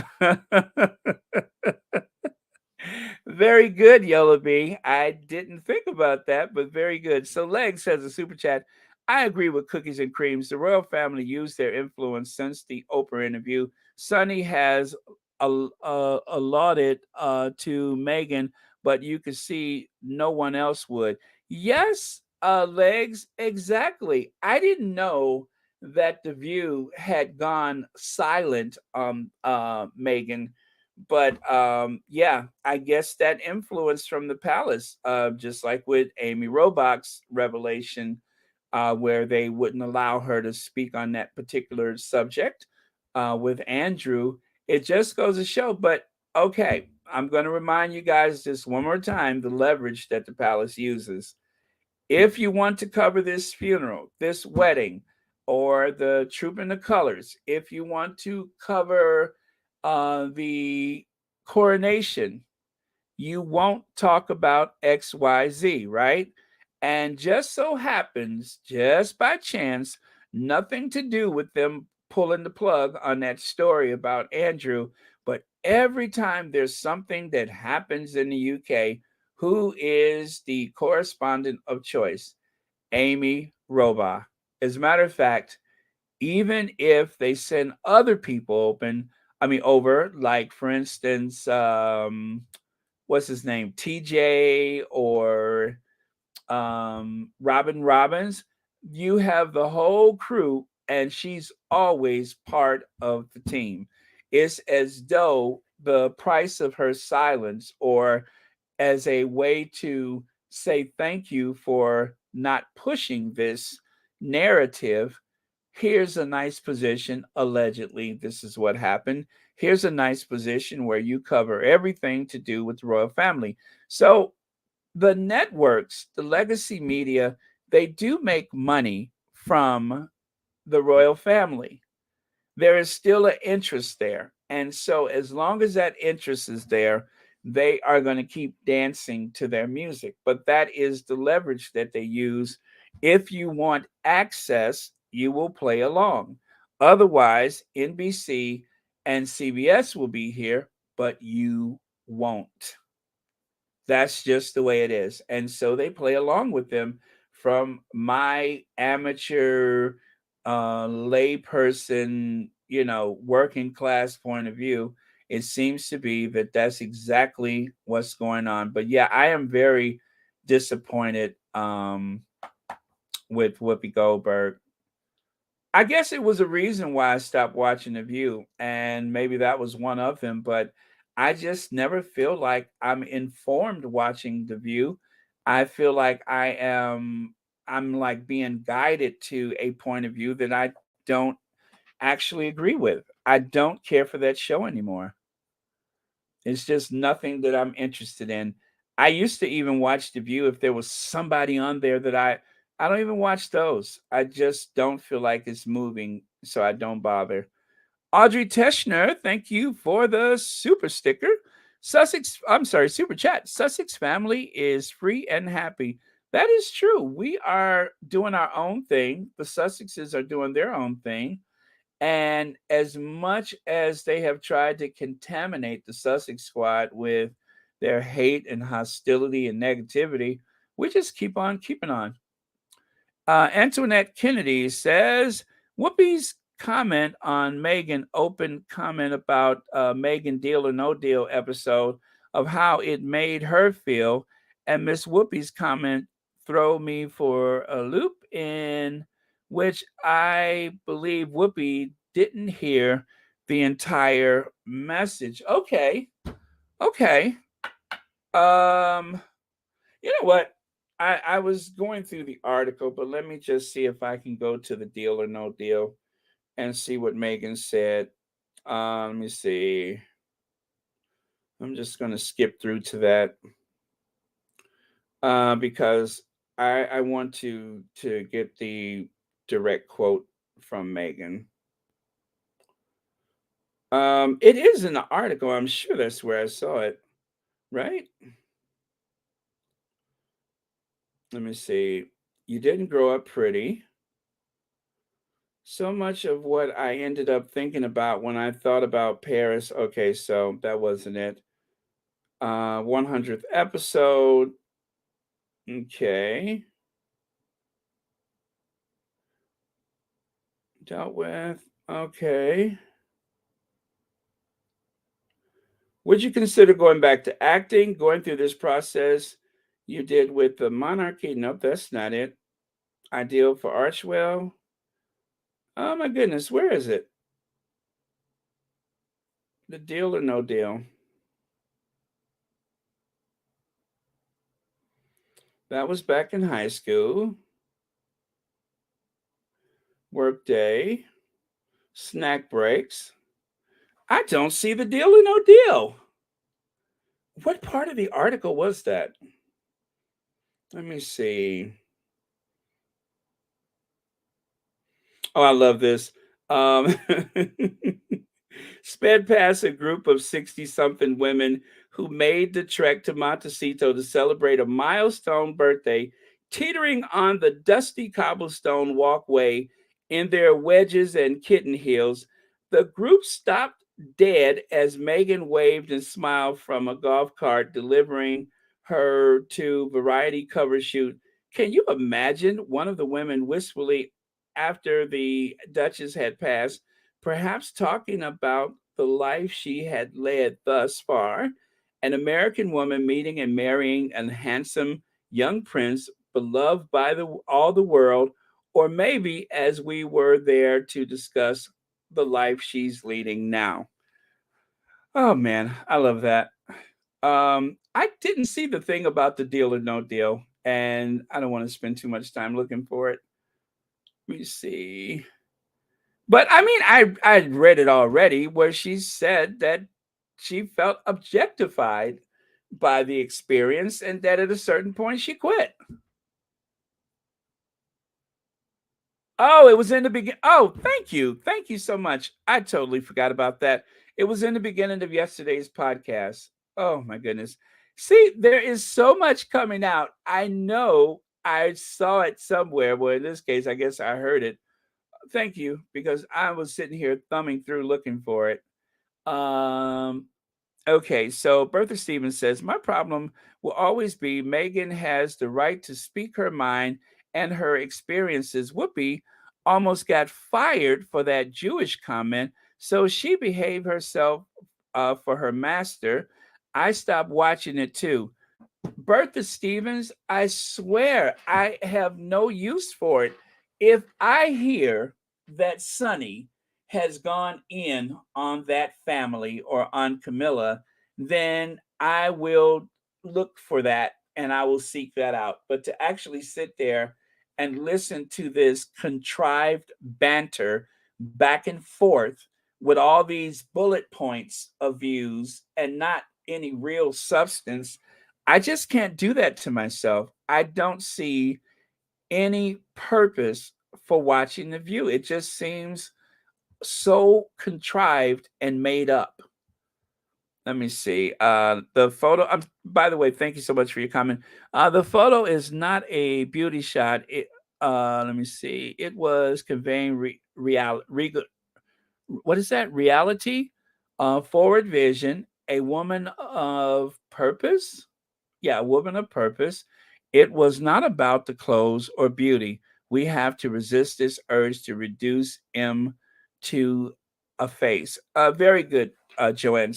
Very good, Yellow Bee. I didn't think about that, but very good. So Leg says a super chat. I agree with Cookies and Creams. The royal family used their influence since the Oprah interview. Sonny has allotted to Meghan, but you can see no one else would. Yes, Legs, exactly. I didn't know that The View had gone silent on Meghan, but yeah, I guess that influence from the palace, just like with Amy Robach's revelation, where they wouldn't allow her to speak on that particular subject with Andrew. It just goes to show. But okay, I'm going to remind you guys just one more time the leverage that the palace uses. If you want to cover this funeral, this wedding, or the Troop in the Colors, if you want to cover the coronation, you won't talk about XYZ, right? And just so happens, just by chance, nothing to do with them pulling the plug on that story about Andrew. But every time there's something that happens in the UK, who is the correspondent of choice? Amy Robach. As a matter of fact, even if they send other people over, like for instance, what's his name, TJ or Robin Robbins, you have the whole crew, and she's always part of the team. It's as though the price of her silence, or as a way to say thank you for not pushing this narrative. Here's a nice position. Allegedly, this is what happened. Here's a nice position where you cover everything to do with the royal family. So the networks, the legacy media, they do make money from the royal family. There is still an interest there. And so, as long as that interest is there, they are going to keep dancing to their music. But that is the leverage that they use. If you want access, you will play along. Otherwise, NBC and CBS will be here, but you won't. That's just the way it is. And so they play along with them from my amateur layperson, working class point of view, it seems to be that that's exactly what's going on. But yeah, I am very disappointed with Whoopi Goldberg. I guess it was a reason why I stopped watching The View, and maybe that was one of them. But I just never feel like I'm informed watching The View. I feel like I'm like being guided to a point of view that I don't actually agree with. I don't care for that show anymore. It's just nothing that I'm interested in. I used to even watch The View if there was somebody on there that I don't even watch those. I just don't feel like it's moving, so I don't bother. Audrey Teschner, thank you for the super sticker. Super chat. Sussex family is free and happy. That is true. We are doing our own thing. The Sussexes are doing their own thing. And as much as they have tried to contaminate the Sussex squad with their hate and hostility and negativity, we just keep on keeping on. Antoinette Kennedy says Whoopi's comment on Meghan, open comment about Meghan Deal or No Deal episode of how it made her feel, and Miss Whoopi's comment throw me for a loop, in which I believe Whoopi didn't hear the entire message. Okay, okay. Um, you know what? I was going through the article, but let me just see if I can go to the Deal or No Deal and see what Meghan said. Let me see. I'm just going to skip through to that because I want to get the direct quote from Meghan. It is in the article. I'm sure that's where I saw it, right? Let me see. You didn't grow up pretty. So much of what I ended up thinking about when I thought about Paris. Okay, so that wasn't it. 100th episode. Okay. Dealt with. Okay. Would you consider going back to acting, going through this process you did with the monarchy? Nope, that's not it. Ideal for Archwell. Oh my goodness, where is it? The Deal or No Deal? That was back in high school. Work day. Snack breaks. I don't see the Deal or No Deal. What part of the article was that? Let me see. Oh, I love this. Um, sped past a group of 60 something women who made the trek to Montecito to celebrate a milestone birthday, teetering on the dusty cobblestone walkway in their wedges and kitten heels. The group stopped dead as Meghan waved and smiled from a golf cart, delivering her to variety cover shoot. Can you imagine one of the women wistfully, after the Duchess had passed, perhaps talking about the life she had led thus far, an American woman meeting and marrying a handsome young prince beloved by all the world, or maybe as we were there to discuss the life she's leading now. Oh man, I love that. I didn't see the thing about the Deal or No Deal, and I don't want to spend too much time looking for it. Let me see. But I mean, I read it already where she said that she felt objectified by the experience and that at a certain point she quit. Oh, it was in the beginning. Oh, thank you. Thank you so much. I totally forgot about that. It was in the beginning of yesterday's podcast. Oh my goodness. See, there is so much coming out. I know I saw it somewhere. Well, in this case, I guess I heard it. Thank you, because I was sitting here thumbing through looking for it. Um, okay, so Bertha Stevens says, my problem will always be Meghan has the right to speak her mind and her experiences. Whoopi almost got fired for that Jewish comment, so she behaved herself for her master. I stopped watching it too. Bertha Stevens, I swear I have no use for it. If I hear that Sonny has gone in on that family or on Camilla, then I will look for that and I will seek that out. But to actually sit there and listen to this contrived banter back and forth with all these bullet points of views and not any real substance, I just can't do that to myself. I don't see any purpose for watching The View. It just seems so contrived and made up. Let me see. The photo. By the way, thank you so much for your comment. The photo is not a beauty shot. Let me see. It was conveying what is that? Reality, forward vision, a woman of purpose. Yeah, a woman of purpose. It was not about the clothes or beauty. We have to resist this urge to reduce M to a face. Very good, Joanne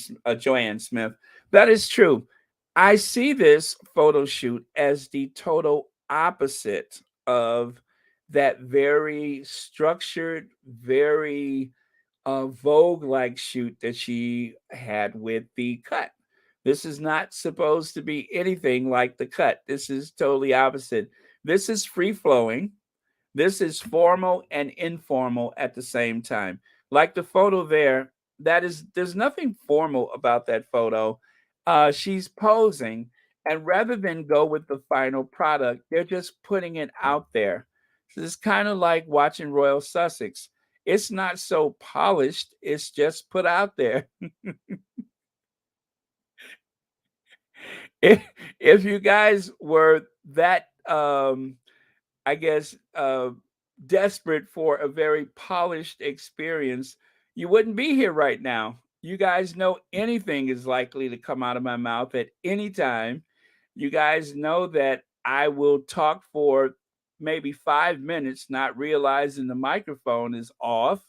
Smith. That is true. I see this photo shoot as the total opposite of that very structured, very Vogue like shoot that she had with the cut. This is not supposed to be anything like the cut. This is totally opposite. This is free flowing. This is formal and informal at the same time. Like the photo there, there's nothing formal about that photo. She's posing, and rather than go with the final product, they're just putting it out there. So it's kind of like watching Royal Sussex. It's not so polished, it's just put out there. if, if you guys were that I guess, desperate for a very polished experience, you wouldn't be here right now. You guys know anything is likely to come out of my mouth at any time. You guys know that I will talk for maybe 5 minutes, not realizing the microphone is off,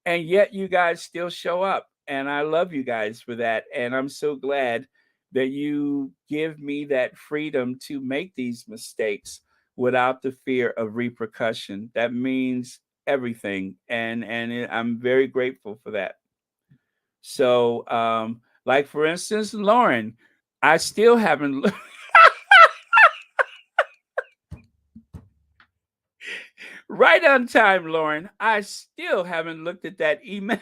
and yet you guys still show up. And I love you guys for that. And I'm so glad that you give me that freedom to make these mistakes without the fear of repercussion. That means everything. I'm very grateful for that. So, like for instance, Lauren, I still haven't. Right on time, Lauren. I still haven't looked at that email.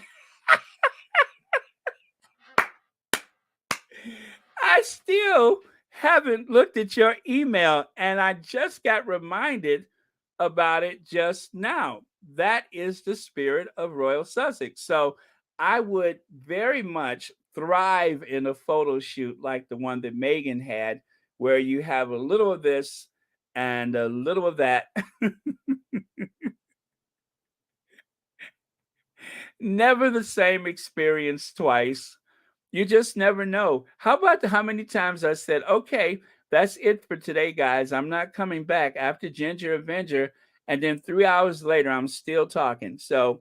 I still haven't looked at your email, and I just got reminded about it just now. That is the spirit of Royal Sussex. So I would very much thrive in a photo shoot like the one that Meghan had, where you have a little of this and a little of that. Never the same experience twice. You just never know. How many times I said, okay, that's it for today, guys. I'm not coming back after Ginger Avenger. And then 3 hours later, I'm still talking. So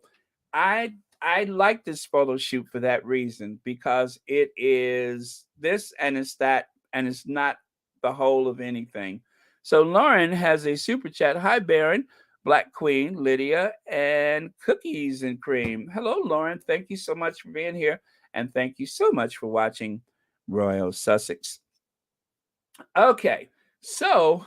I I like this photo shoot for that reason, because it is this and it's that and it's not the whole of anything. So Lauren has a super chat. Hi, Baron, Black Queen, Lydia, and Cookies and Cream. Hello, Lauren. Thank you so much for being here. And thank you so much for watching Royal Sussex. Okay, so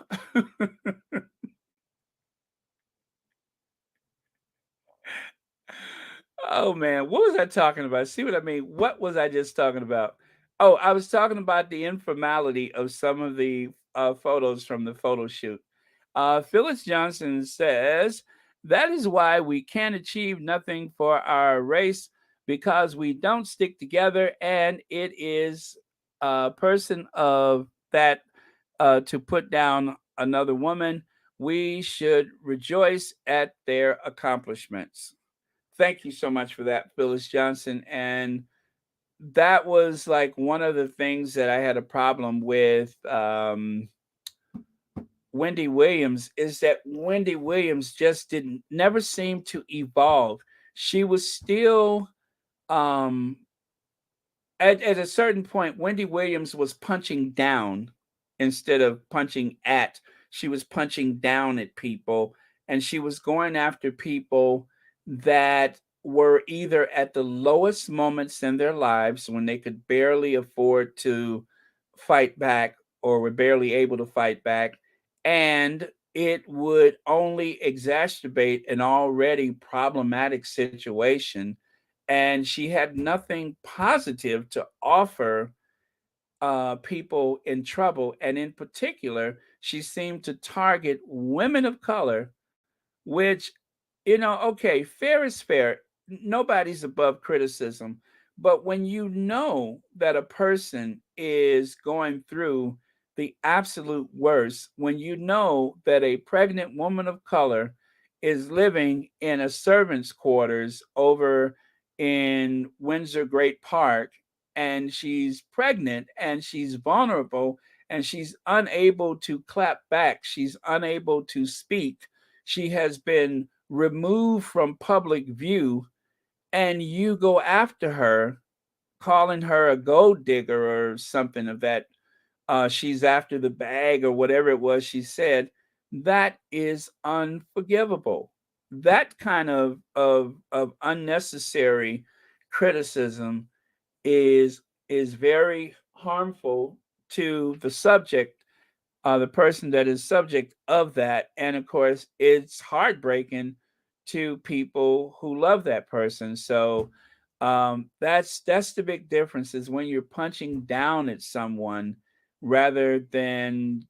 oh man, what was I talking about? See what I mean? What was I just talking about? Oh, I was talking about the informality of some of the photos from the photo shoot. Phyllis Johnson says that is why we can't achieve nothing for our race, because we don't stick together, and it is a person of that to put down another woman. We should rejoice at their accomplishments. Thank you so much for that, Phyllis Johnson. And that was like one of the things that I had a problem with Wendy Williams is that Wendy Williams just didn't never seemed to evolve. She was still um at a certain point, Wendy Williams was punching down instead of punching at. She was punching down at people, and she was going after people that were either at the lowest moments in their lives when they could barely afford to fight back or were barely able to fight back. And it would only exacerbate an already problematic situation, and she had nothing positive to offer people in trouble. And in particular, she seemed to target women of color, which, okay, fair is fair. Nobody's above criticism. But when you know that a person is going through the absolute worst, when you know that a pregnant woman of color is living in a servant's quarters over in Windsor Great Park, and she's pregnant and she's vulnerable and she's unable to clap back, she's unable to speak, she has been removed from public view, and you go after her, calling her a gold digger or something of that, she's after the bag or whatever it was she said, that is unforgivable. That kind of unnecessary criticism is is very harmful to the subject, the person that is subject of that. And of course, it's heartbreaking to people who love that person. So that's the big difference is when you're punching down at someone rather than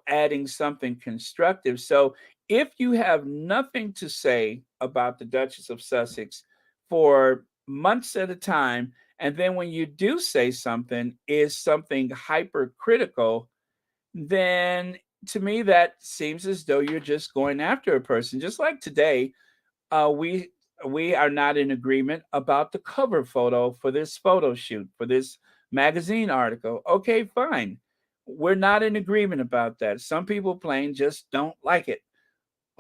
adding something constructive. So if you have nothing to say about the Duchess of Sussex for months at a time, and then when you do say something is something hypercritical, then to me that seems as though you're just going after a person. Just like today, we are not in agreement about the cover photo for this photo shoot for this magazine article. Okay, fine. We're not in agreement about that. Some people plain just don't like it.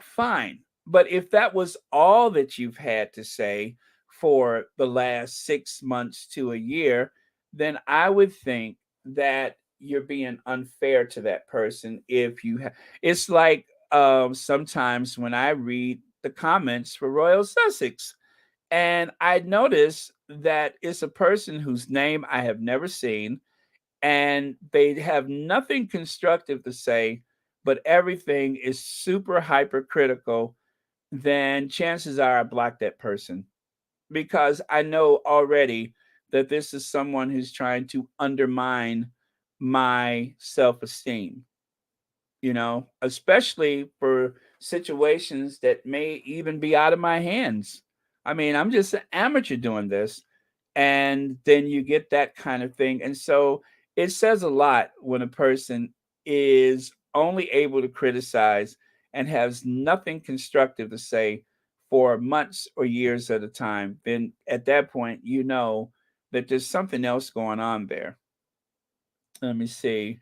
Fine. But if that was all that you've had to say for the last 6 months to a year, then I would think that you're being unfair to that person. If you it's like sometimes when I read the comments for Royal Sussex, and I notice that it's a person whose name I have never seen, and they have nothing constructive to say, but everything is super hypercritical, then chances are I block that person because I know already that this is someone who's trying to undermine my self esteem, especially for situations that may even be out of my hands. I mean, I'm just an amateur doing this. And then you get that kind of thing. And so it says a lot when a person is only able to criticize and has nothing constructive to say for months or years at a time. Then at that point, you know that there's something else going on there. Let me see.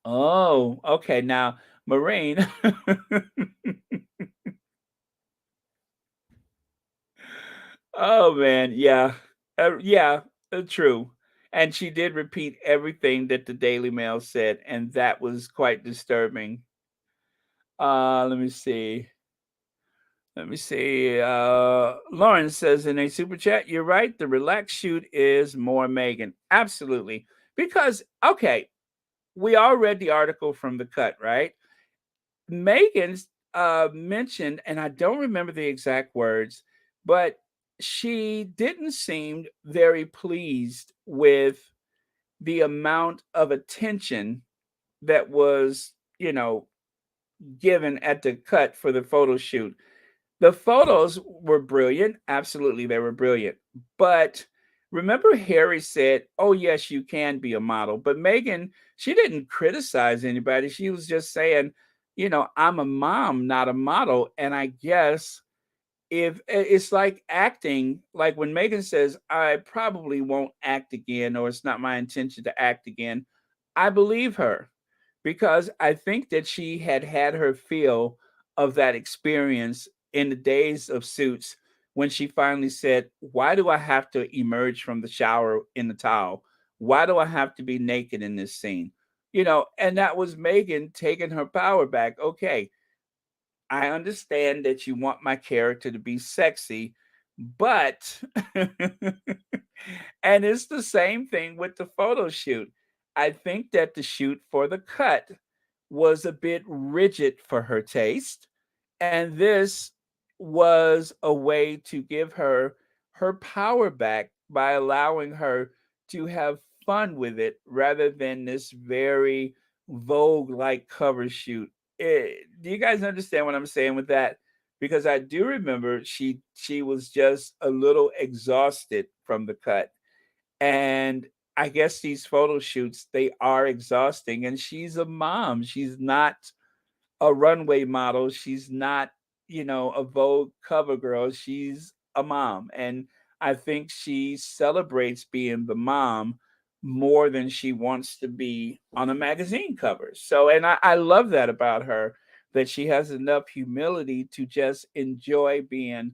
Oh, okay. Now, Marine. Oh man, yeah, yeah, true. And she did repeat everything that the Daily Mail said, and that was quite disturbing. Let me see. Let me see. Lauren says in a super chat, "You're right. The relaxed shoot is more Meghan. Absolutely, because okay, we all read the article from the Cut, right? Megan's mentioned, and I don't remember the exact words, but she didn't seem very pleased with the amount of attention that was, given at the Cut for the photo shoot. The photos were brilliant. Absolutely, they were brilliant. But remember, Harry said, "Oh, yes, you can be a model." But Megan, she didn't criticize anybody. She was just saying, "I'm a mom, not a model." And I guess if it's like acting, like when Megan says, I probably won't act again, or it's not my intention to act again, I believe her because I think that she had had her feel of that experience in the days of Suits when she finally said, why do I have to emerge from the shower in the towel? Why do I have to be naked in this scene? You know, and that was Megan taking her power back. Okay, I understand that you want my character to be sexy, but and it's the same thing with the photo shoot. I think that the shoot for the cut was a bit rigid for her taste, and this was a way to give her her power back by allowing her to have fun with it rather than this very Vogue like cover shoot. Do you guys understand what I'm saying with that? Because I do remember she was just a little exhausted from the cut, and I guess these photo shoots, they are exhausting, and she's a mom. She's not a runway model. She's not, you know, a Vogue cover girl. She's a mom. And I think she celebrates being the mom more than she wants to be on a magazine cover. So, and I love that about her, that she has enough humility to just enjoy being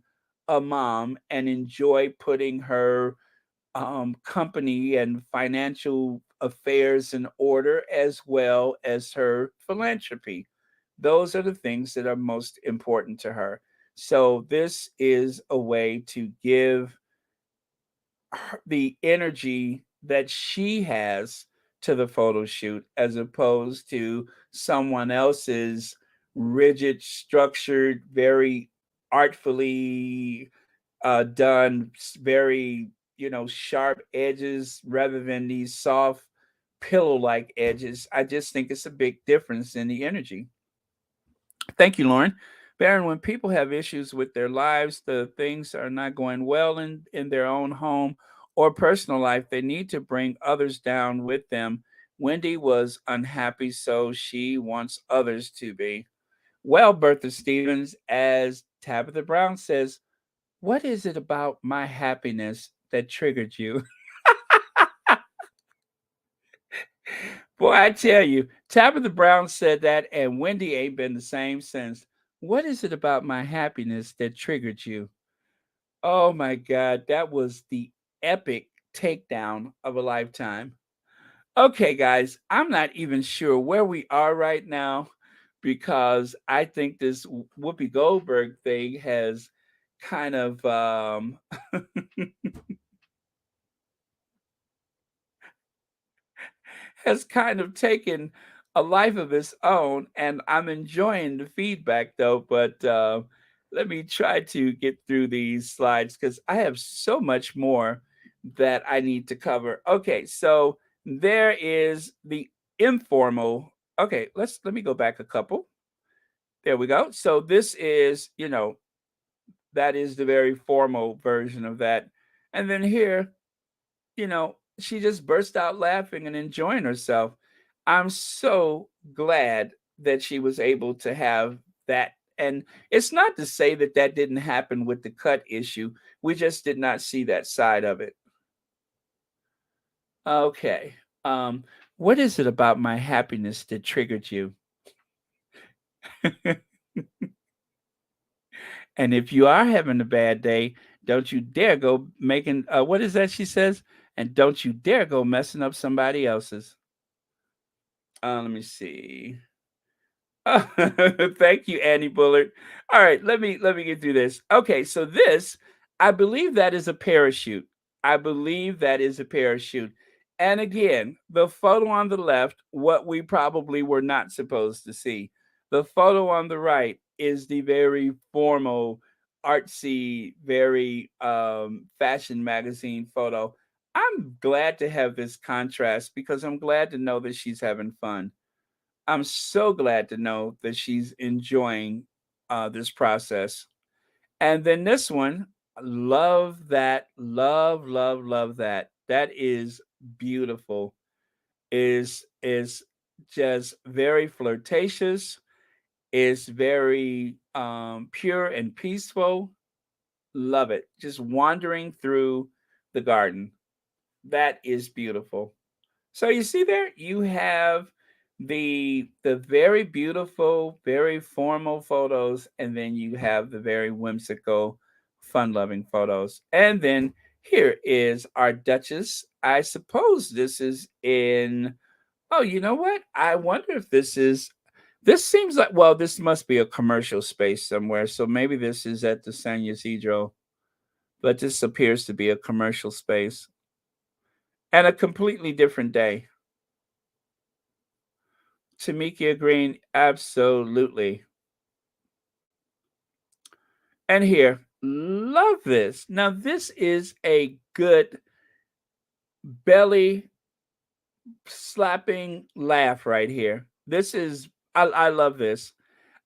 a mom and enjoy putting her company and financial affairs in order, as well as her philanthropy. Those are the things that are most important to her. So, this is a way to give the energy that she has to the photo shoot as opposed to someone else's rigid, structured, very artfully done, very, you know, sharp edges rather than these soft pillow-like edges. I just think it's a big difference in the energy. Thank you, Lauren. Baron, when people have issues with their lives, the things are not going well in their own home or personal life, they need to bring others down with them. Wendy was unhappy, so she wants others to be. Well, Bertha Stevens, as Tabitha Brown says, what is it about my happiness that triggered you? Boy, I tell you, Tabitha Brown said that, and Wendy ain't been the same since. What is it about my happiness that triggered you? Oh my God, that was the epic takedown of a lifetime. Okay, guys, I'm not even sure where we are right now because I think this Whoopi Goldberg thing has kind of has kind of taken a life of its own, and I'm enjoying the feedback though. But let me try to get through these slides because I have so much more that I need to cover. Okay, so there is the informal. Okay, let me go back a couple. There we go. So this is, you know, that is the very formal version of that. And then here, you know, she just burst out laughing and enjoying herself. I'm so glad that she was able to have that. And it's not to say that that didn't happen with the cut issue. We just did not see that side of it. Okay. Um, what is it about my happiness that triggered you? And if you are having a bad day, don't you dare go making what is that she says? And don't you dare go messing up somebody else's. Let me see. Thank you, Annie Bullard. All right, let me get through this. Okay, so this, I believe that is a parachute. I believe that is a parachute. And again, the photo on the left, what we probably were not supposed to see. The photo on the right is the very formal, artsy, very fashion magazine photo. I'm glad to have this contrast because I'm glad to know that she's having fun. I'm so glad to know that she's enjoying this process. And then this one, love that, love that. That is beautiful. Is just very flirtatious. Is very pure and peaceful. Love it. Just wandering through the garden. That is beautiful. So you see there, you have the very beautiful, very formal photos, and then you have the very whimsical, fun-loving photos. And then here is our Duchess. I suppose this is in. Oh, you know what? I wonder if this is. This seems like, well, this must be a commercial space somewhere. So maybe this is at the San Ysidro, but this appears to be a commercial space and a completely different day. Tamikia Green, absolutely. And here, love this. Now, this is a good belly slapping laugh right here. This is, I love this.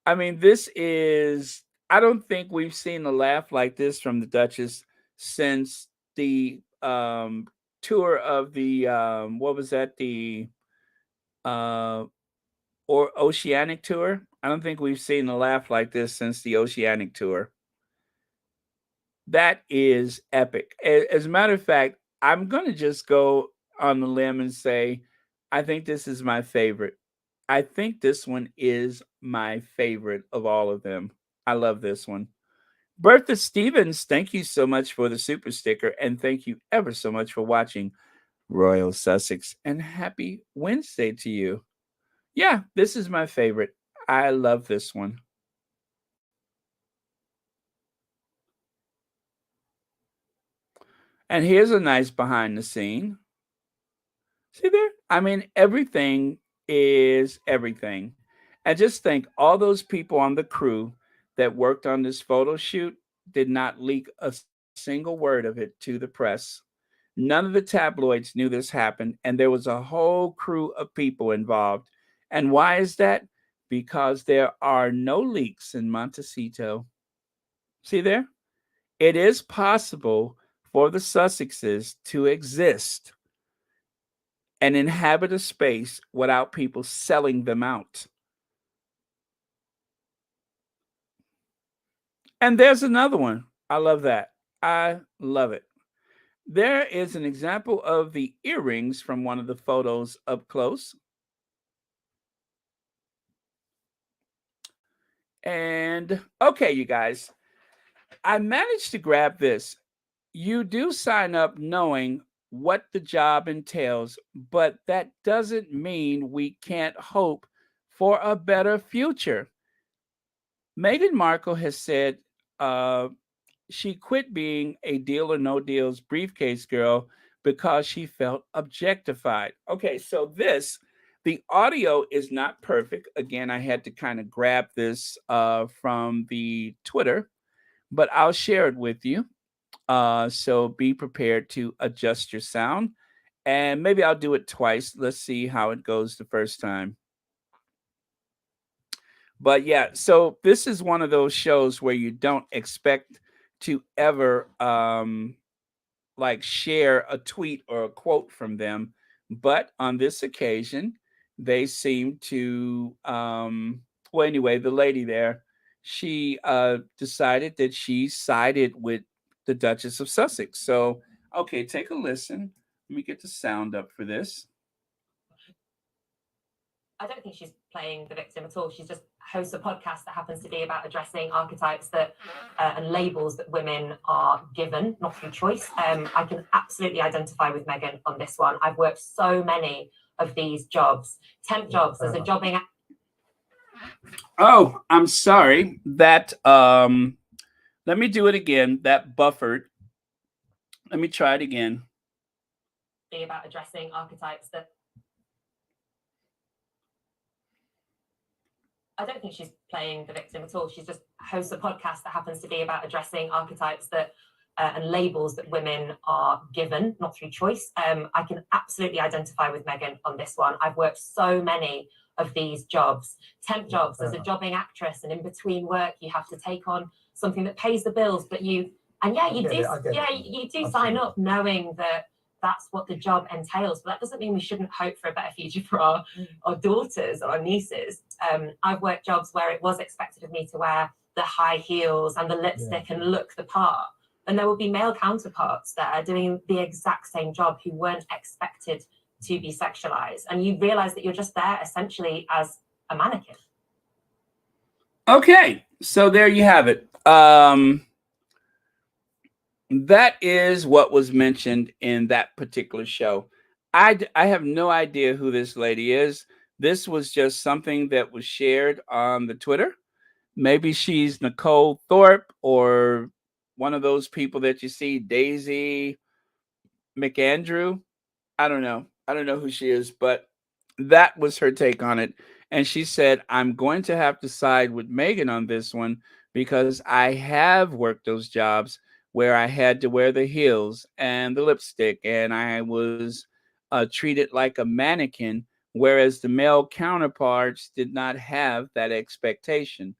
I mean, this is, I don't think we've seen a laugh like this from the Duchess since the tour of the, what was that? The uh, or Oceanic tour. I don't think we've seen a laugh like this since the Oceanic tour. That is epic. As a matter of fact, I'm going to just go on the limb and say, I think this is my favorite. I think this one is my favorite of all of them. I love this one. Bertha Stevens, thank you so much for the super sticker. And thank you ever so much for watching Royal Sussex. And happy Wednesday to you. Yeah, this is my favorite. I love this one. And here's a nice behind the scene. See there? I mean, everything is everything. And just think all those people on the crew that worked on this photo shoot did not leak a single word of it to the press. None of the tabloids knew this happened, and there was a whole crew of people involved. And why is that? Because there are no leaks in Montecito. See there? It is possible for the Sussexes to exist and inhabit a space without people selling them out. And there's another one. I love that. I love it. There is an example of the earrings from one of the photos up close. And okay, you guys, I managed to grab this. You do sign up knowing what the job entails, but that doesn't mean we can't hope for a better future. Meghan Markle has said uh, she quit being a Deal or No Deals briefcase girl because she felt objectified. Okay, so the audio is not perfect. Again, I had to kind of grab this from the Twitter, but I'll share it with you. So be prepared to adjust your sound. And maybe I'll do it twice. Let's see how it goes the first time. But yeah, so this is one of those shows where you don't expect to ever like share a tweet or a quote from them, but on this occasion they seem to well, anyway, the lady there, she decided that she sided with the Duchess of Sussex. So okay, take a listen. Let me get the sound up for this. I don't think she's playing the victim at all. She's just hosts a podcast that happens to be about addressing archetypes that and labels that women are given, not through choice. I can absolutely identify with Meghan on this one. I've worked so many of these jobs, temp jobs, as a jobbing. Oh, I'm sorry. That let me do it again. That buffered. Let me try it again. Be about addressing archetypes that I don't think she's playing the victim at all. She's just hosts a podcast that happens to be about addressing archetypes that and labels that women are given, not through choice. I can absolutely identify with Meghan on this one. I've worked so many of these jobs, temp jobs, as a jobbing actress, and in between work, you have to take on something that pays the bills. But you do sign up knowing that that's what the job entails. But that doesn't mean we shouldn't hope for a better future for our daughters or our nieces. I've worked jobs where it was expected of me to wear the high heels and the lipstick and look the part. And there will be male counterparts that are doing the exact same job who weren't expected to be sexualized. And you realize that you're just there essentially as a mannequin. Okay, so there you have it. That is what was mentioned in that particular show. I have no idea who this lady is. This was just something that was shared on the Twitter. Maybe she's Nicole Thorpe or one of those people that you see, Daisy McAndrew. I don't know. I don't know who she is, but that was her take on it. And she said, I'm going to have to side with Meghan on this one because I have worked those jobs where I had to wear the heels and the lipstick and I was treated like a mannequin, whereas the male counterparts did not have that expectation.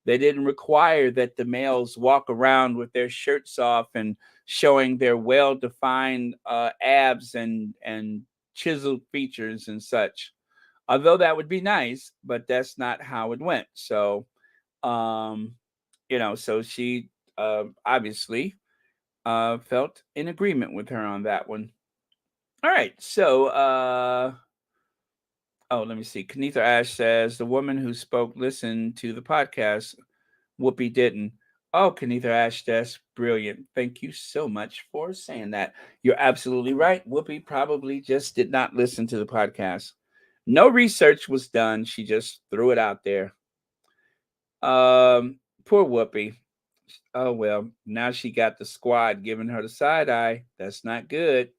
They didn't require that the males walk around with their shirts off and showing their well-defined abs and chiseled features and such. Although that would be nice, but that's not how it went. So, um, so she obviously felt in agreement with her on that one. All right. So, let me see. Kenitha Ash says the woman who spoke listened to the podcast. Whoopi didn't. Oh, Kenitha Ash, that's brilliant. Thank you so much for saying that. You're absolutely right. Whoopi probably just did not listen to the podcast. No research was done. She just threw it out there. Poor Whoopi. Oh well, now she got the squad giving her the side eye. That's not good.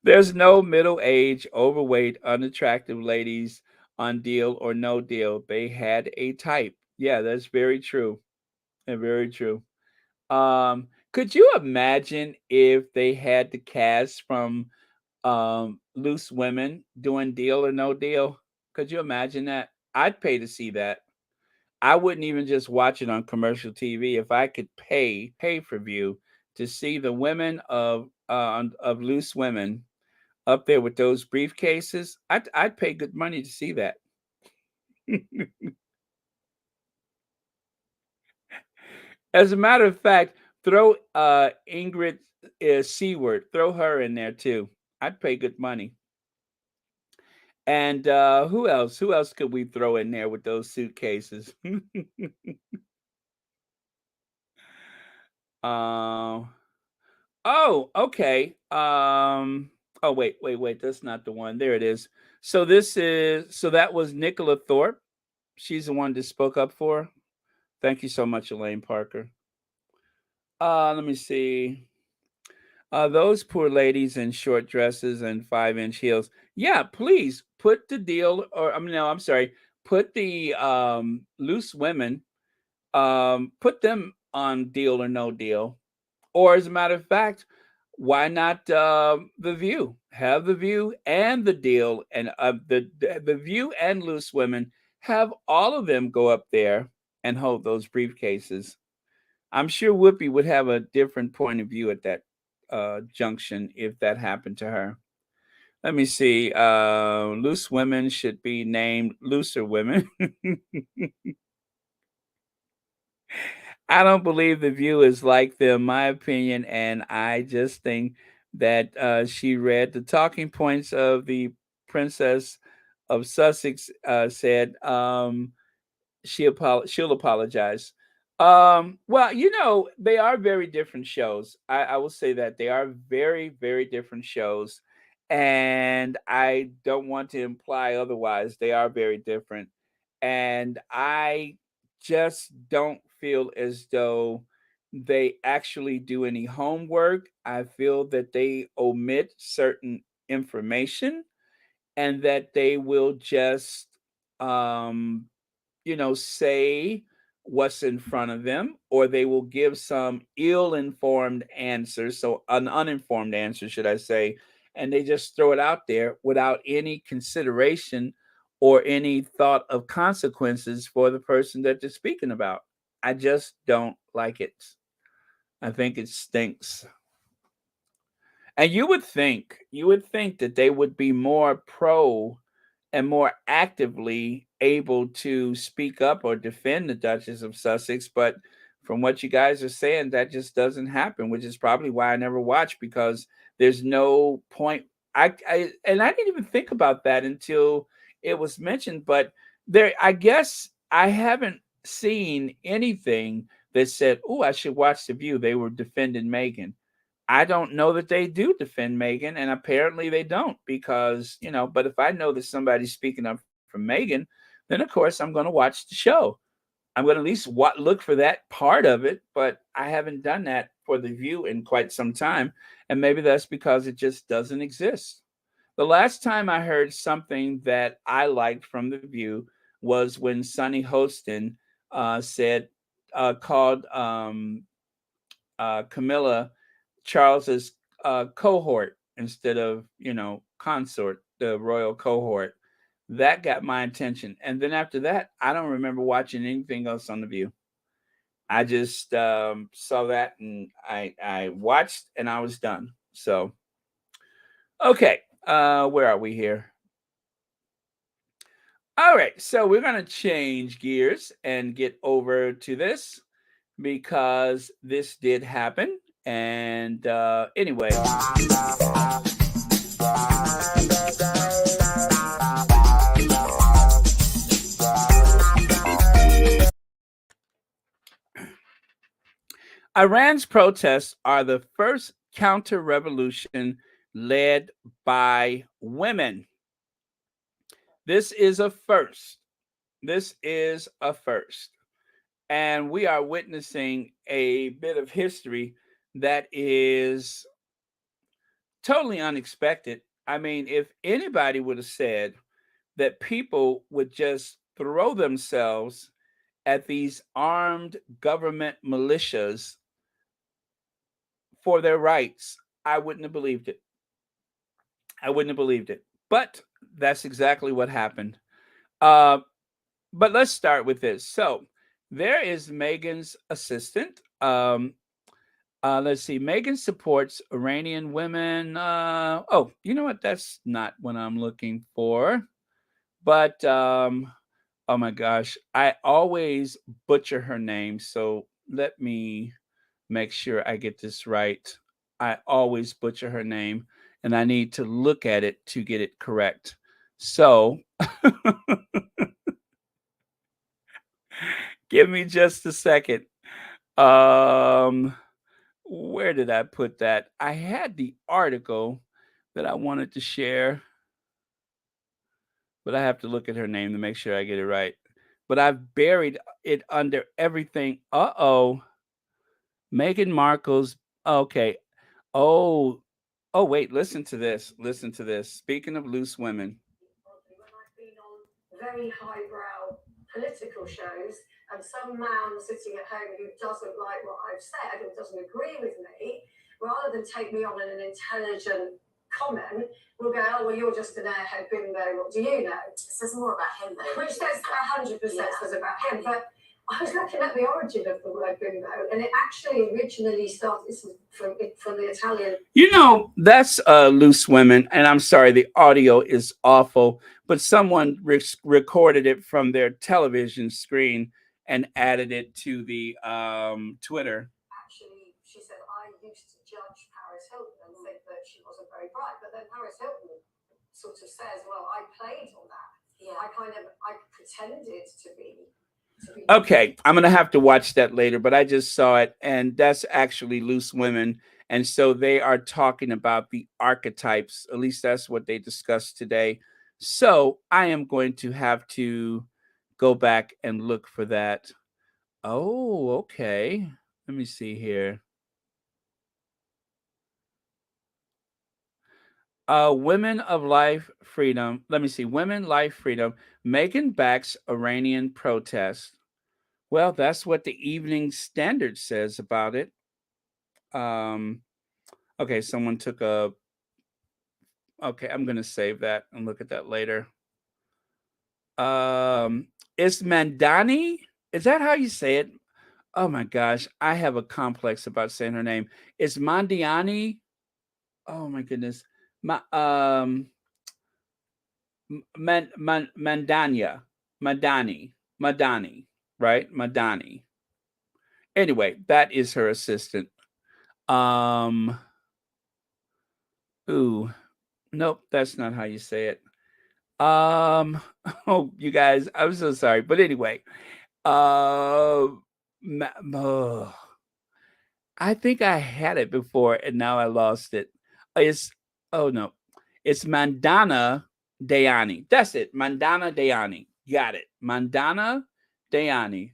There's no middle age, overweight, unattractive ladies on Deal or No Deal. They had a type. Yeah, that's very true. Very true. Could you imagine if they had the cast from Loose Women doing Deal or No Deal? Could you imagine that? I'd pay to see that. I wouldn't even just watch it on commercial TV. If I could pay for view to see the women of Loose Women up there with those briefcases, I'd pay good money to see that. As a matter of fact, throw Ingrid Seward, throw her in there too. I'd pay good money. And who else? Who else could we throw in there with those suitcases? uh, oh, okay. Oh, wait. That's not the one. There it is. So that was Nicola Thorpe. She's the one that spoke up for her. Thank you so much, Elaine Parker. Let me see. Those poor ladies in short dresses and 5-inch heels. Yeah, please put the deal, or I mean, no, I'm sorry. Put the Loose Women, put them on Deal or No Deal. Or as a matter of fact, why not the View? Have the View and the Deal, and the View and Loose Women. Have all of them go up there and hold those briefcases. I'm sure Whoopi would have a different point of view at that junction if that happened to her. Let me see. Loose women should be named looser women. I don't believe the View is like them, my opinion, and I just think that she read the talking points of the Princess of Sussex. Said she'll apologize. Well, they are very different shows. I will say that they are very, very different shows, and I don't want to imply otherwise. They are very different, and I just don't feel as though they actually do any homework. I feel that they omit certain information and that they will just um say what's in front of them, or they will give some ill-informed answer, so an uninformed answer, should I say, and they just throw it out there without any consideration or any thought of consequences for the person that they're speaking about. I just don't like it. I think it stinks. And you would think that they would be more pro and more actively able to speak up or defend the Duchess of Sussex, but from what you guys are saying, that just doesn't happen, which is probably why I never watch because there's no point. I didn't even think about that until it was mentioned, but there, I guess I haven't seen anything that said, "Oh, I should watch The View." They were defending Meghan. I don't know that they do defend Meghan, and apparently they don't because, but if I know that somebody's speaking up for Meghan, then of course I'm going to watch the show. I'm going to at least look for that part of it, but I haven't done that for The View in quite some time. And maybe that's because it just doesn't exist. The last time I heard something that I liked from The View was when Sonny Hostin said, called Camilla Charles's cohort instead of, consort, the royal cohort. That got my attention. And then after that, I don't remember watching anything else on The View. I just saw that and I watched and I was done. So, okay, where are we here? All right, so we're going to change gears and get over to this because this did happen. And anyway. Iran's protests are the first counter revolution led by women. This is a first. This is a first. And we are witnessing a bit of history that is totally unexpected. I mean, if anybody would have said that people would just throw themselves at these armed government militias for their rights, I wouldn't have believed it. I wouldn't have believed it. But that's exactly what happened. But let's start with this. So there is Meghan's assistant. Let's see. Meghan supports Iranian women. Oh, you know what? That's not what I'm looking for. But oh my gosh, I always butcher her name. So let me make sure I get this right. I always butcher her name, and I need to look at it to get it correct. So give me just a second. Um, where did I put that? I had the article that I wanted to share, but I have to look at her name to make sure I get it right. But I've buried it under everything. Uh-oh. Meghan Markle's okay. Oh, oh wait, listen to this. Listen to this. Speaking of loose women. When I've been on very highbrow political shows and some man sitting at home who doesn't like what I've said or doesn't agree with me, rather than take me on an intelligent comment, will go, "Oh, well, you're just an airhead bimbo, what do you know?" It says more about him, though. Which says 100% says about him. But I was looking at the origin of the word bimbo, and it actually originally started from the Italian. You know, that's loose women, and I'm sorry, the audio is awful, but someone recorded it from their television screen and added it to the Twitter. Actually, she said, I used to judge Paris Hilton and think that she wasn't very bright, but then Paris Hilton sort of says, well, I played on that. Yeah. I pretended to be. Okay, I'm gonna have to watch that later, but I just saw it, and that's actually loose women, and so they are talking about the archetypes. At least that's what they discussed today. So I am going to have to go back and look for that. Oh, okay. Let me see here. Women of Life Freedom. Let me see. Women Life Freedom. Meghan backs Iranian protest. Well, that's what the Evening Standard says about it. Um, okay, someone took a. Okay, I'm gonna save that and look at that later. Is Mandani? Is that how you say it? Oh my gosh, I have a complex about saying her name. Is Mandiani? Oh my goodness, Mandanya. Madani, right? Madani. Anyway, that is her assistant. Um, ooh, nope, that's not how you say it. Oh, you guys, I'm so sorry, but anyway, uh, ma- oh, I think I had it before and now I lost it. It's oh no, it's Mandana Dayani. That's it, Mandana Dayani. Got it, Mandana Dayani.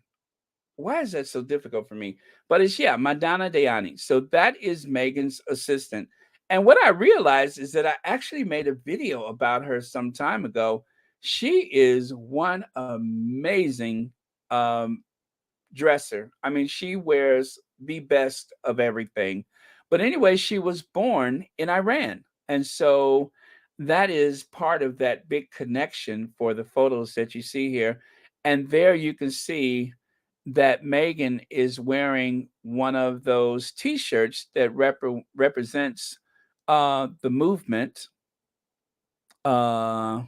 Why is that so difficult for me? But it's yeah, Madonna Dayani. So that is Meghan's assistant. And what I realized is that I actually made a video about her some time ago. She is one amazing um, dresser. I mean, she wears the best of everything. But anyway, she was born in Iran. And so that is part of that big connection for the photos that you see here. And there you can see that Meghan is wearing one of those t-shirts that represents the movement. Uh,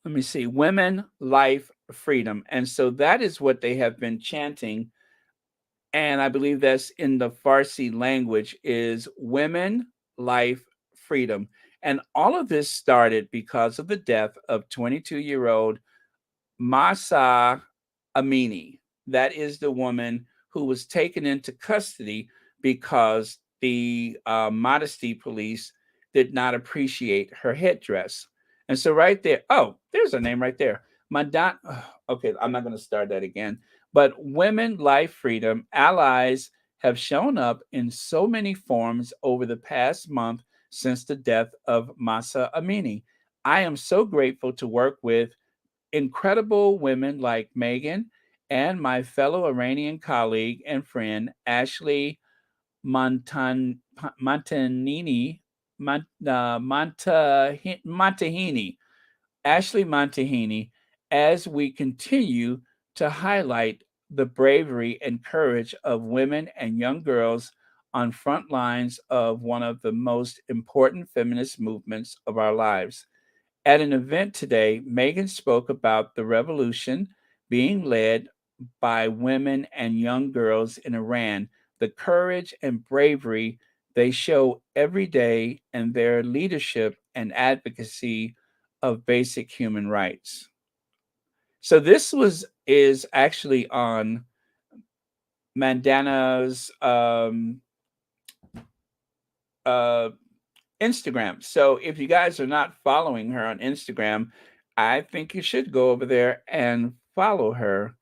let me see, women, life, freedom. And so that is what they have been chanting, and I believe that's in the Farsi language, is women, life, freedom. And all of this started because of the death of 22-year-old Mahsa Amini. That is the woman who was taken into custody because the modesty police did not appreciate her headdress. And so, right there, oh, there's her name right there. Madonna. Okay, I'm not going to start that again. But women, life, freedom, allies have shown up in so many forms over the past month since the death of Mahsa Amini. I am so grateful to work with incredible women like Meghan and my fellow Iranian colleague and friend Ashley Montanini, Montahini, Ashley Montahini, as we continue to highlight the bravery and courage of women and young girls on front lines of one of the most important feminist movements of our lives. At an event today, Meghan spoke about the revolution being led by women and young girls in Iran, the courage and bravery they show every day, and their leadership and advocacy of basic human rights. So this was is actually on Mandana's uh, Instagram. So if you guys are not following her on Instagram, I think you should go over there and follow her.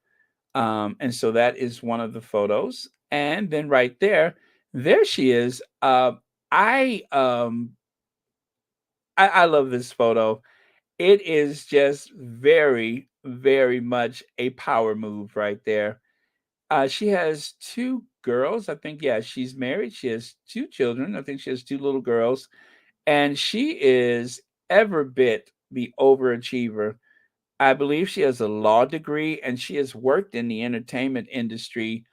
And so that is one of the photos. And then right there, there she is. I um I love this photo. It is just very, very much a power move right there. She has two girls. I think, yeah, she's married. She has two children. I think she has two little girls. And she is ever bit the overachiever. I believe she has a law degree and she has worked in the entertainment industry.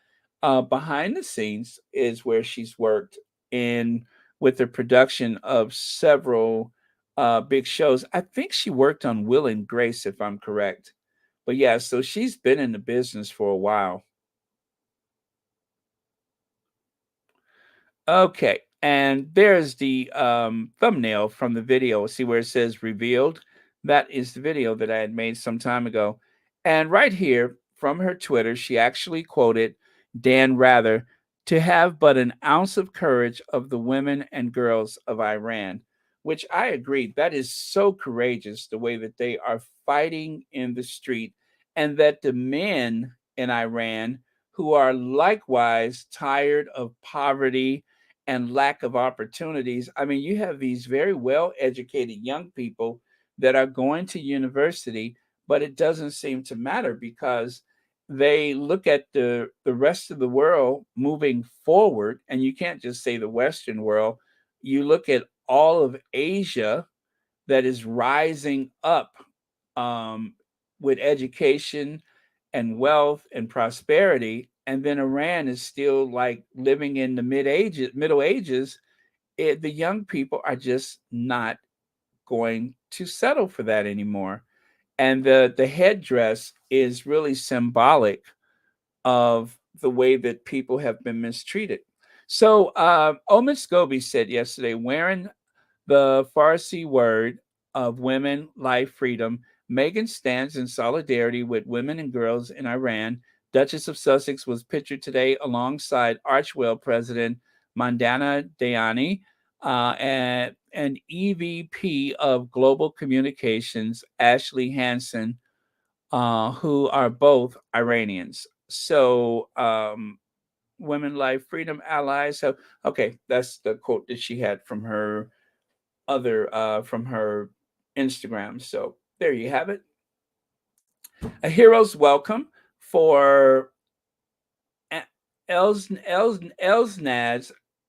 Behind the scenes is where she's worked in with the production of several big shows. I think she worked on Will and Grace, if I'm correct. But yeah, so she's been in the business for a while. Okay, and there's the thumbnail from the video. See where it says revealed? That is the video that I had made some time ago. And right here from her Twitter, she actually quoted Dan Rather to have but an ounce of courage of the women and girls of Iran, which I agree. That is so courageous the way that they are fighting in the street, and that the men in Iran who are likewise tired of poverty and lack of opportunities. I mean, you have these very well educated young people that are going to university, but it doesn't seem to matter because they look at the rest of the world moving forward, and you can't just say the Western world. You look at all of Asia that is rising up um, with education and wealth and prosperity, and then Iran is still like living in the Middle Ages. The young people are just not going to settle for that anymore. and the headdress is really symbolic of the way that people have been mistreated. So, Omid Scobie said yesterday, wearing the Farsi word of women, life, freedom, Meghan stands in solidarity with women and girls in Iran. Duchess of Sussex was pictured today alongside Archwell President Mandana Dayani and EVP of Global Communications Ashley Hansen, who are both Iranians. So, women, life, freedom, allies. So, okay, that's the quote that she had from her from her Instagram. So there you have it. A hero's welcome for Naz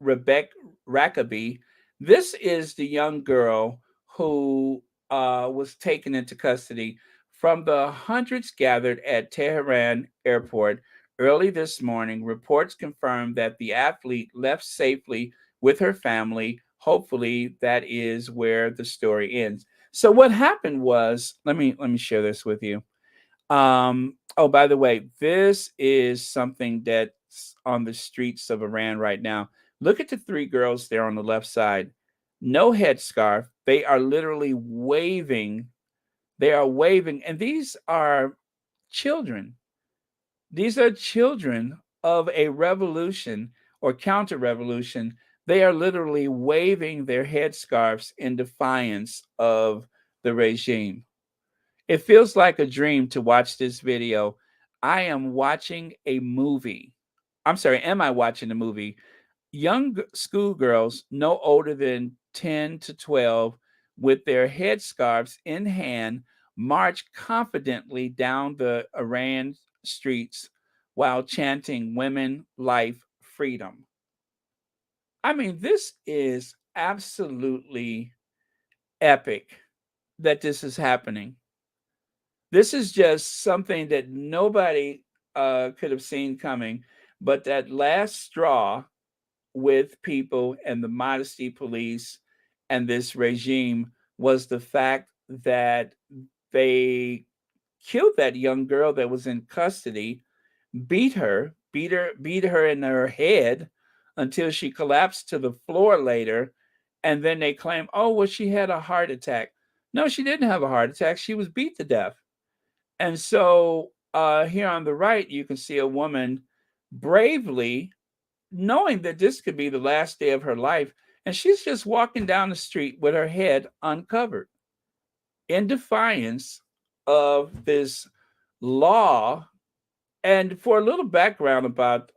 Rekabi. This is the young girl who was taken into custody from the hundreds gathered at Tehran airport early this morning. Reports confirm that the athlete left safely with her family. Hopefully, that is where the story ends. So, what happened was, let me share this with you. Oh, by the way, this is something that's on the streets of Iran right now. Look at the three girls there on the left side. No headscarf. They are literally waving. They are waving. And these are children. These are children of a revolution or counter revolution. They are literally waving their headscarves in defiance of the regime. It feels like a dream to watch this video. I am watching a movie. I'm sorry, am I watching a movie? Young schoolgirls no older than 10 to 12 with their headscarves in hand march confidently down the Iran streets while chanting women, life, freedom. I mean, this is absolutely epic that this is happening. This is just something that nobody could have seen coming. But that last straw with people and the modesty police and this regime was the fact that they killed that young girl that was in custody, beat her in her head until she collapsed to the floor later. And then they claim, oh, well, she had a heart attack. No, she didn't have a heart attack. She was beat to death. And so here on the right, you can see a woman bravely knowing that this could be the last day of her life. And she's just walking down the street with her head uncovered in defiance of this law. And for a little background about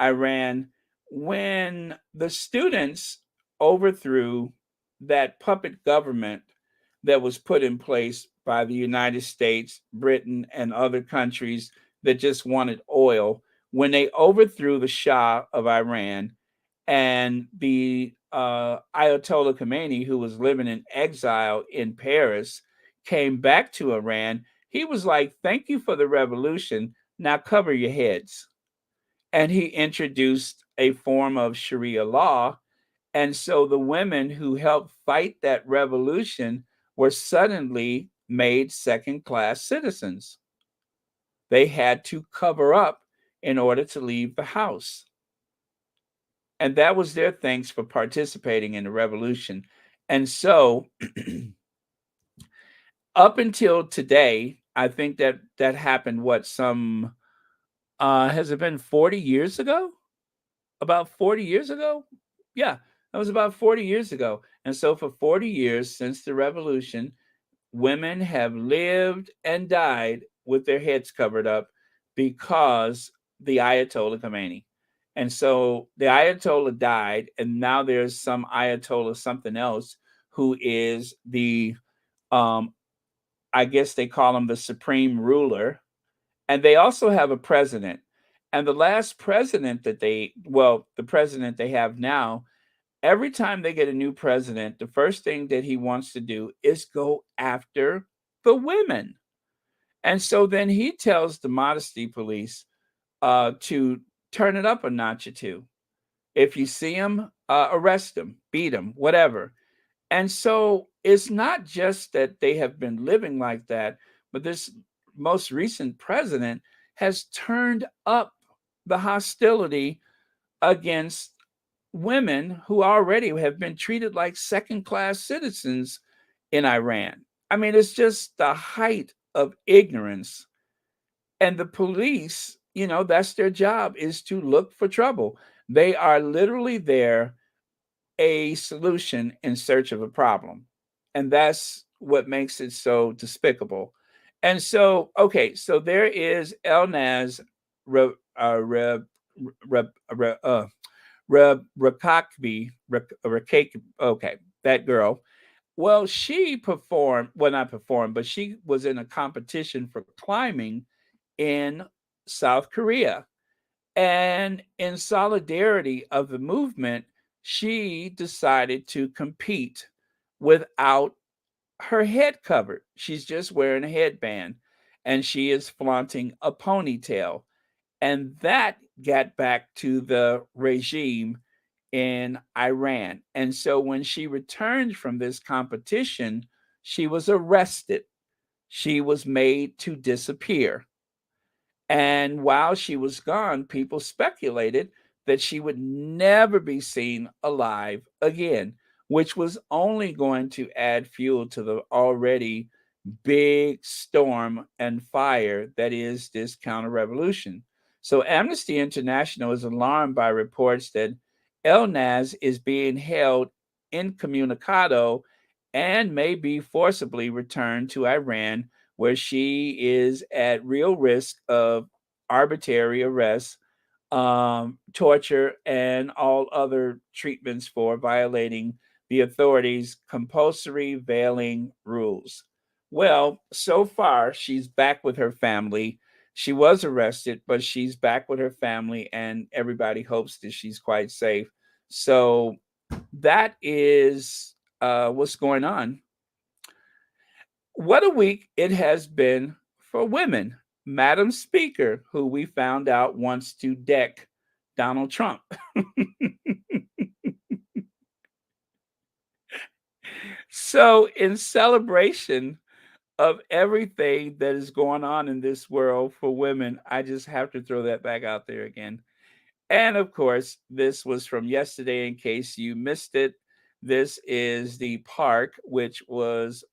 Iran, when the students overthrew that puppet government that was put in place by the United States, Britain, and other countries that just wanted oil, when they overthrew the Shah of Iran and the Ayatollah Khomeini, who was living in exile in Paris, came back to Iran, he was like, thank you for the revolution. Now cover your heads. And he introduced a form of Sharia law. And so the women who helped fight that revolution were suddenly made second-class citizens. They had to cover up in order to leave the house. And that was their thanks for participating in the revolution. And so up until today, I think that happened, has it been 40 years ago? About 40 years ago? Yeah, that was about 40 years ago. And so for 40 years since the revolution, women have lived and died with their heads covered up because the Ayatollah Khomeini. And so the Ayatollah died, and now there's some Ayatollah something else who is the, I guess they call him the supreme ruler. And they also have a president. And the last president the president they have now, every time they get a new president, the first thing that he wants to do is go after the women. And so then he tells the modesty police to turn it up a notch or two. If you see him, arrest him, beat him, whatever. And so it's not just that they have been living like that, but this most recent president has turned up the hostility against women who already have been treated like second class citizens in Iran. I mean, it's just the height of ignorance. And the police, that's their job, is to look for trouble. They are literally there, a solution in search of a problem. And that's what makes it so despicable. And so, okay, so there is El Naz Re, Re, Re, Rekabi, okay, that girl. Well, she performed, well, not performed, but she was in a competition for climbing in South Korea. And in solidarity of the movement, she decided to compete without her head covered. She's just wearing a headband and she is flaunting a ponytail. And that got back to the regime in Iran. And so when she returned from this competition, she was arrested. She was made to disappear. And while she was gone, people speculated that she would never be seen alive again, which was only going to add fuel to the already big storm and fire that is this counter revolution. So Amnesty International is alarmed by reports that El Naz is being held incommunicado and may be forcibly returned to Iran, where she is at real risk of arbitrary arrest, torture, and all other treatments for violating the authorities' compulsory veiling rules. Well, so far, she's back with her family. She was arrested, but she's back with her family, and everybody hopes that she's quite safe. So that is what's going on. What a week it has been for women. Madam Speaker, who we found out wants to deck Donald Trump. So, in celebration of everything that is going on in this world for women, I just have to throw that back out there again. And of course, this was from yesterday in case you missed it. This is the park, which was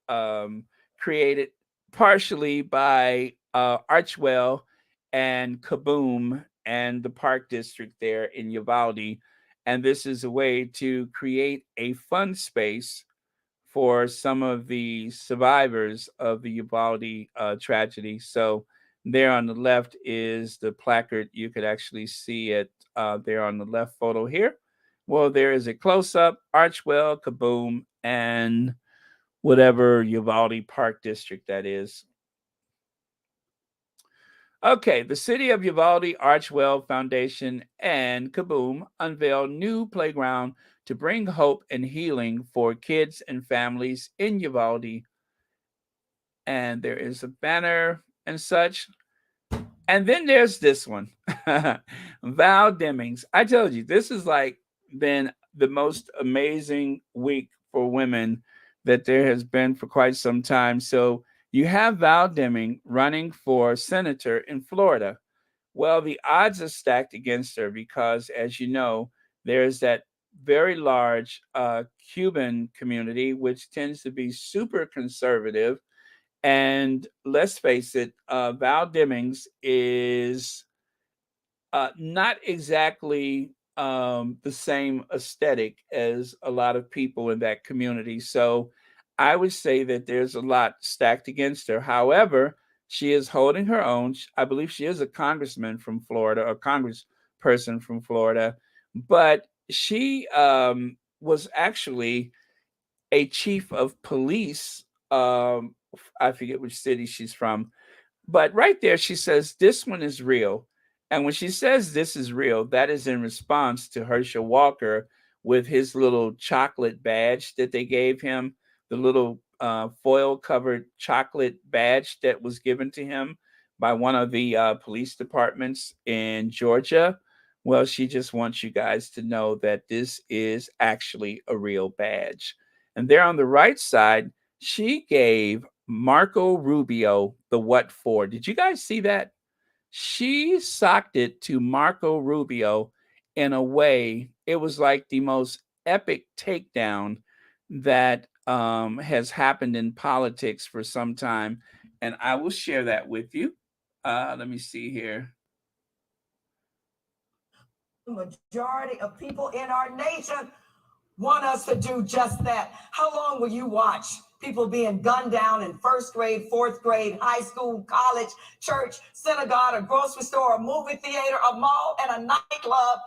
um, created partially by Archwell and Kaboom and the park district there in Uvalde. And this is a way to create a fun space for some of the survivors of the Uvalde tragedy. So there on the left is the placard. You could actually see it there on the left photo here. Well, there is a close up, Archwell, Kaboom, and whatever Uvalde Park District that is. Okay, the City of Uvalde Archwell Foundation and Kaboom unveiled new playground to bring hope and healing for kids and families in Uvalde. And there is a banner and such. And then there's this one, Val Demmings. I told you, this has like been the most amazing week for women that there has been for quite some time. So you have Val Demmings running for senator in Florida. Well, the odds are stacked against her because, as you know, there's that very large Cuban community, which tends to be super conservative. And let's face it, Val Demmings is not exactly the same aesthetic as a lot of people in that community. So I would say that there's a lot stacked against her. However, she is holding her own. I believe she is a congressman from Florida, or congressperson from Florida, but she was actually a chief of police. I forget which city she's from, but right there, she says, this one is real. And when she says this is real, that is in response to Herschel Walker with his little chocolate badge that they gave him, the little foil covered chocolate badge that was given to him by one of the police departments in Georgia. Well, she just wants you guys to know that this is actually a real badge. And there on the right side, she gave Marco Rubio the what for. Did you guys see that? She socked it to Marco Rubio in a way, it was like the most epic takedown that has happened in politics for some time. And I will share that with you. Let me see here. The majority of people in our nation want us to do just that. How long will you watch people being gunned down in first grade, fourth grade, high school, college, church, synagogue, a grocery store, a movie theater, a mall, and a nightclub,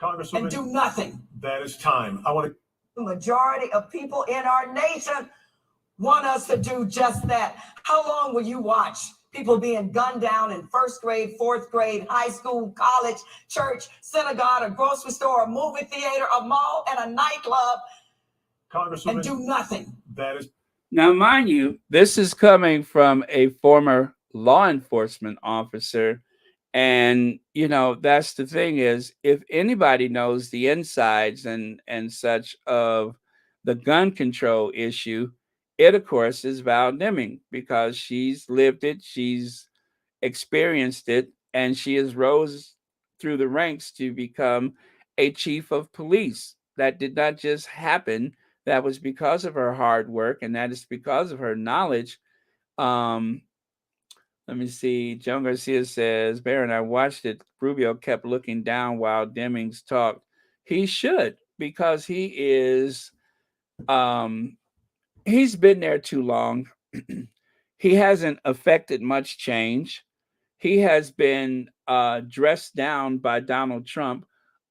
Congresswoman, and do nothing? that is time. I want to. The majority of people in our nation want us to do just that. How long will you watch people being gunned down in first grade, fourth grade, high school, college, church, synagogue, a grocery store, a movie theater, a mall, and a nightclub, Congresswoman, and do nothing? That is. Now, mind you, this is coming from a former law enforcement officer. And, you know, that's the thing is, if anybody knows the insides and such of the gun control issue, it, of course, is Val Demmings, because she's lived it, she's experienced it, and she has rose through the ranks to become a chief of police. That did not just happen. That was because of her hard work, and that is because of her knowledge. Let me see. Joan Garcia says, Baron, I watched it. Rubio kept looking down while Demmings talked. He should, because he is, he's been there too long. He hasn't affected much change. He has been dressed down by Donald Trump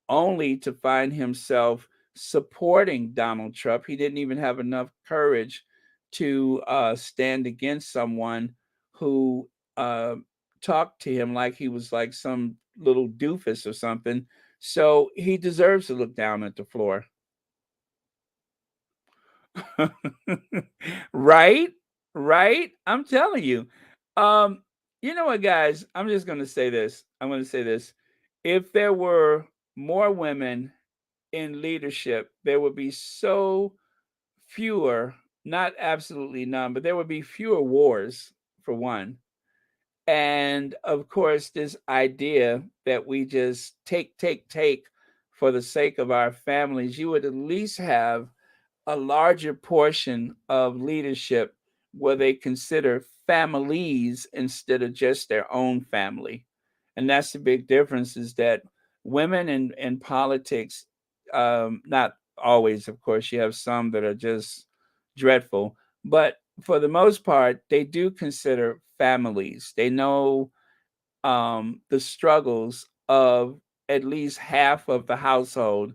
only to find himself supporting Donald Trump. He didn't even have enough courage to stand against someone who talked to him like he was like some little doofus or something. So he deserves to look down at the floor. Right? Right? I'm telling you. You know what, guys? I'm just going to say this. I'm going to say this. If there were more women in leadership, there would be so fewer, not absolutely none, but there would be fewer wars, for one. And of course, this idea that we just take for the sake of our families, you would at least have a larger portion of leadership where they consider families instead of just their own family. And that's the big difference, is that women in politics, not always, of course, you have some that are just dreadful, but for the most part, they do consider families. They know the struggles of at least half of the household.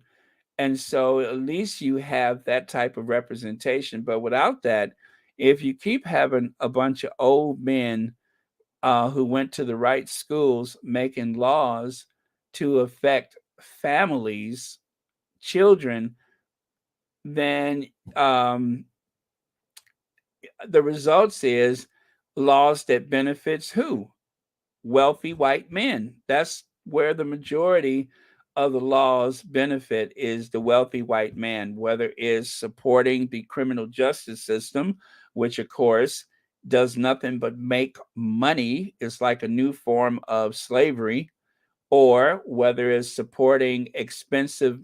And so at least you have that type of representation. But without that, if you keep having a bunch of old men who went to the right schools making laws to affect families, children, then the results is laws that benefits who? Wealthy white men. That's where the majority of the laws benefit, is the wealthy white man, whether it is supporting the criminal justice system, which of course does nothing but make money. It's like a new form of slavery, or whether it's supporting expensive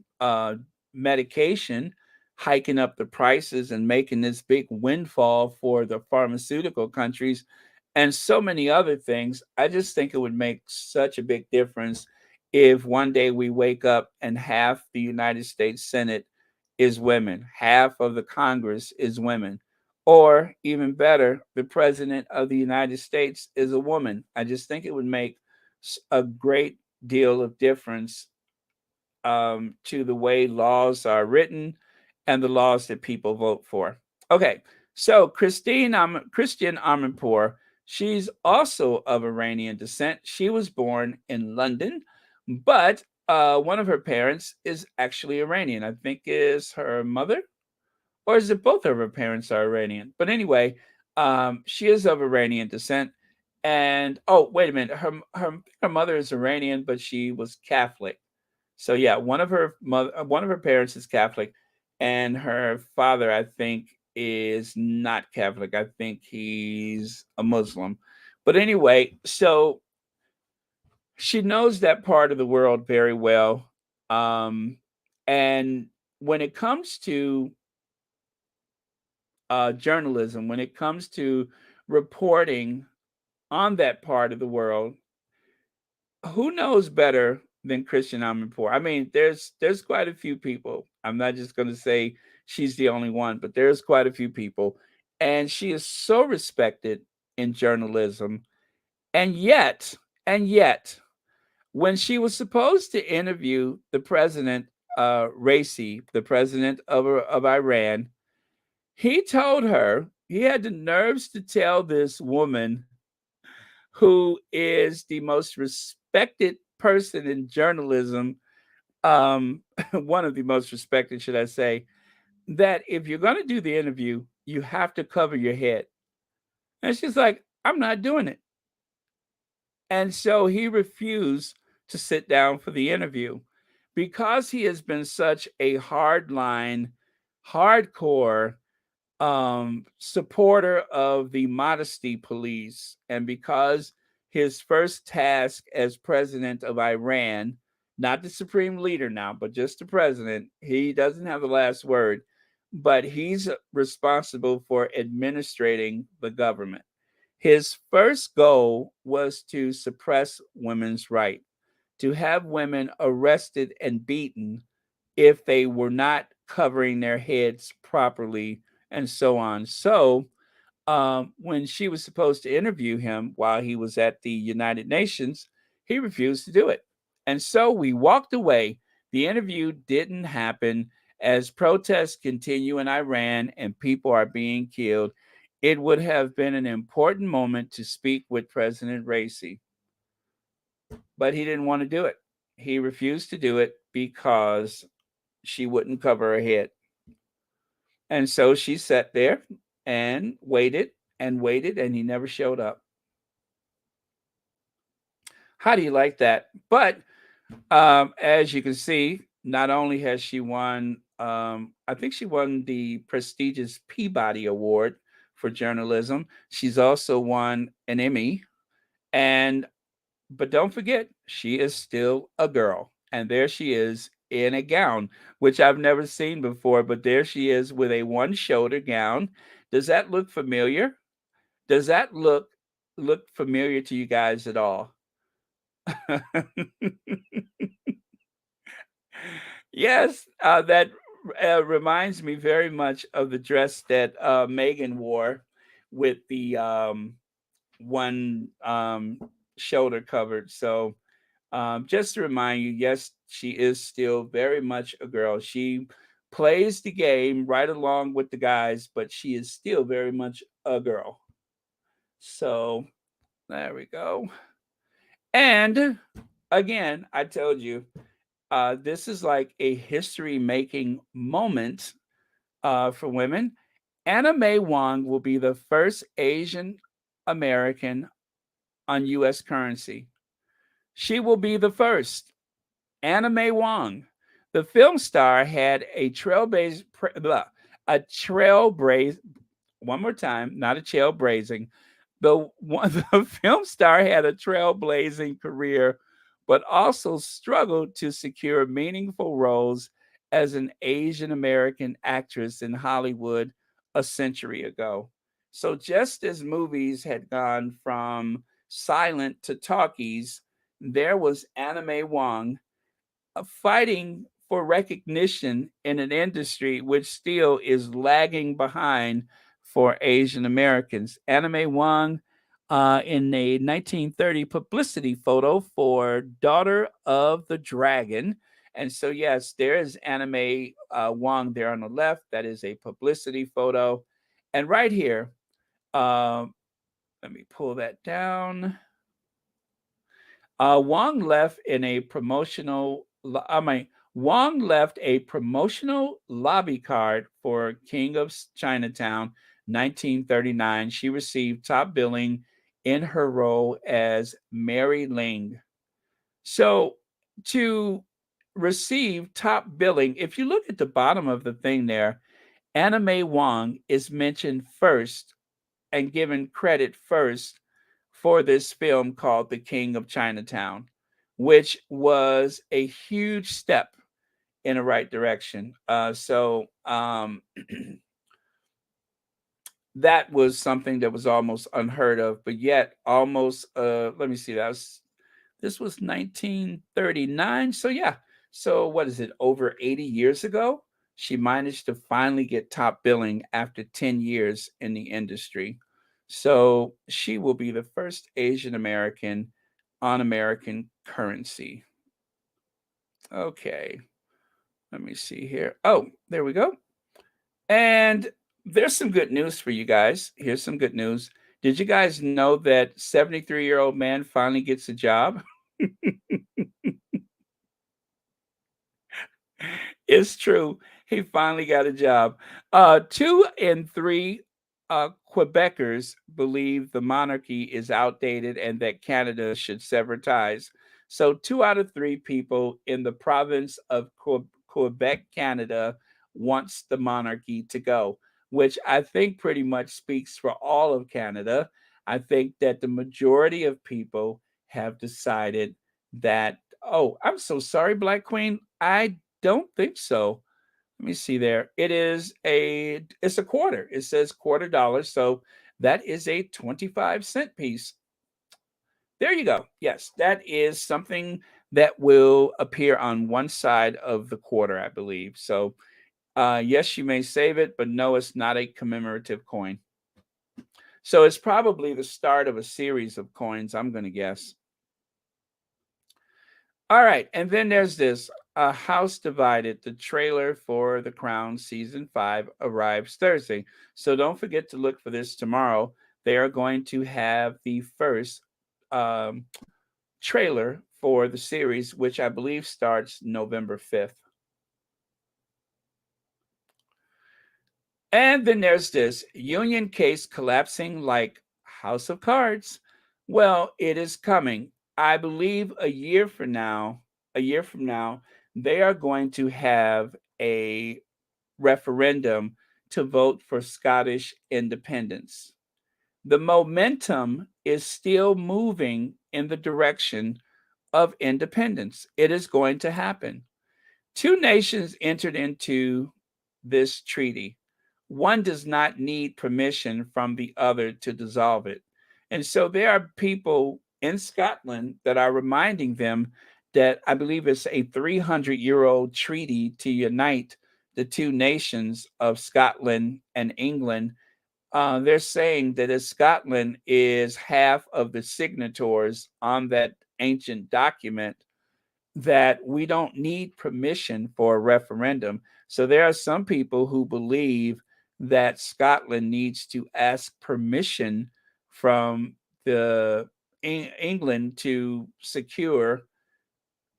medication, hiking up the prices and making this big windfall for the pharmaceutical countries, and so many other things. I just think it would make such a big difference if one day we wake up and half the United States Senate is women, half of the Congress is women, or even better, the President of the United States is a woman. I just think it would make a great deal of difference to the way laws are written and the laws that people vote for. Okay, so Christian Amanpour, she's also of Iranian descent. She was born in London, but one of her parents is actually Iranian. I think is her mother, or is it both of her parents are Iranian? But anyway, she is of Iranian descent. And oh, wait a minute, her mother is Iranian, but she was Catholic. So yeah, one of her parents is Catholic, and her father, I think, is not Catholic. I think he's a Muslim. But anyway, so she knows that part of the world very well. And when it comes to journalism, when it comes to reporting on that part of the world, who knows better than Christian Amanpour? I mean, there's quite a few people. I'm not just going to say she's the only one, but there's quite a few people, and she is so respected in journalism. And yet, and yet, when she was supposed to interview the president, Raisi, the president of Iran, he told her he had the nerves to tell this woman who is the most respected person in journalism, one of the most respected, should I say, that if you're going to do the interview, you have to cover your head. And she's like, I'm not doing it. And so he refused to sit down for the interview because he has been such a hardline, hardcore supporter of the modesty police, and because his first task as president of Iran, not the supreme leader now, but just the president, he doesn't have the last word, but he's responsible for administrating the government. His first goal was to suppress women's rights, to have women arrested and beaten if they were not covering their heads properly, and so on. So, when she was supposed to interview him while he was at the United Nations, he refused to do it. And so we walked away. The interview didn't happen. As protests continue in Iran and people are being killed, it would have been an important moment to speak with President Raisi. But he didn't want to do it. He refused to do it because she wouldn't cover her head. And so she sat there and waited, and he never showed up. How do you like that? But as you can see, not only has she won, I think she won the prestigious Peabody Award for journalism. She's also won an Emmy. But don't forget, she is still a girl. And there she is in a gown, which I've never seen before. But there she is with a one-shoulder gown. Does that look familiar? Does that look familiar to you guys at all? Yes, that reminds me very much of the dress that Meghan wore with the one shoulder covered. So just to remind you, yes, she is still very much a girl. She plays the game right along with the guys, but she is still very much a girl. So there we go. And again, I told you, this is like a history-making moment for women. Anna May Wong will be the first Asian American on U.S. currency. She will be the first. Anna May Wong. The film star had a trailblaze, one more time, not a trailblazing. The film star had a trailblazing career, but also struggled to secure meaningful roles as an Asian American actress in Hollywood a century ago. So just as movies had gone from silent to talkies, there was Anna May Wong fighting for recognition in an industry which still is lagging behind for Asian Americans. Anna May Wong in a 1930 publicity photo for Daughter of the Dragon. And so, yes, there is Anna May Wong there on the left. That is a publicity photo. And right here, let me pull that down. Wong left a promotional lobby card for King of Chinatown, 1939. She received top billing in her role as Mary Ling. So to received top billing. If you look at the bottom of the thing there, Anna May Wong is mentioned first and given credit first for this film called The King of Chinatown, which was a huge step in the right direction. That was something that was almost unheard of, but yet almost, let me see, this was 1939. So yeah, so what is it, over 80 years ago? She managed to finally get top billing after 10 years in the industry. So she will be the first Asian American on American currency. Okay, let me see here. Oh, there we go. And there's some good news for you guys. Here's some good news. Did you guys know that 73-year-old man finally gets a job? It's true. He finally got a job. 2 in 3 Quebecers believe the monarchy is outdated and that Canada should sever ties. So 2 out of 3 people in the province of Quebec, Canada, wants the monarchy to go, which I think pretty much speaks for all of Canada. I think that the majority of people have decided that, oh, I'm so sorry, Black Queen. I don't think so. Let me see there. It's a quarter. It says $quarter. So that is a 25-cent piece. There you go. Yes, that is something that will appear on one side of the quarter, I believe. So yes, you may save it, but no, it's not a commemorative coin. So it's probably the start of a series of coins, I'm going to guess. All right, and then there's this. A House Divided, the trailer for The Crown Season 5 arrives Thursday. So don't forget to look for this tomorrow. They are going to have the first trailer for the series, which I believe starts November 5th. And then there's this union case collapsing like House of Cards. Well, it is coming. I believe a year from now, they are going to have a referendum to vote for Scottish independence. The momentum is still moving in the direction of independence. It is going to happen. 2 nations entered into this treaty. One does not need permission from the other to dissolve it. And so there are people in Scotland that are reminding them that I believe it's a 300-year-old treaty to unite the 2 nations of Scotland and England. They're saying that as Scotland is half of the signatories on that ancient document, that we don't need permission for a referendum. So there are some people who believe that Scotland needs to ask permission from England to secure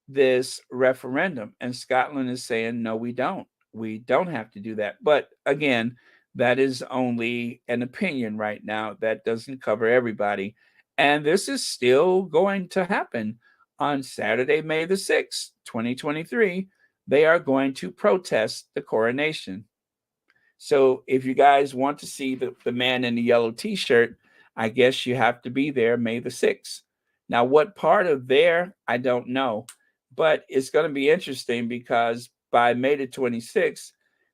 this referendum. And Scotland is saying, no, we don't. We don't have to do that. But again, that is only an opinion right now. That doesn't cover everybody. And this is still going to happen. On Saturday, May the 6th, 2023, they are going to protest the coronation. So if you guys want to see the man in the yellow t-shirt, I guess you have to be there May the 6th. Now, what part of there, I don't know. But it's going to be interesting because by May the 26th,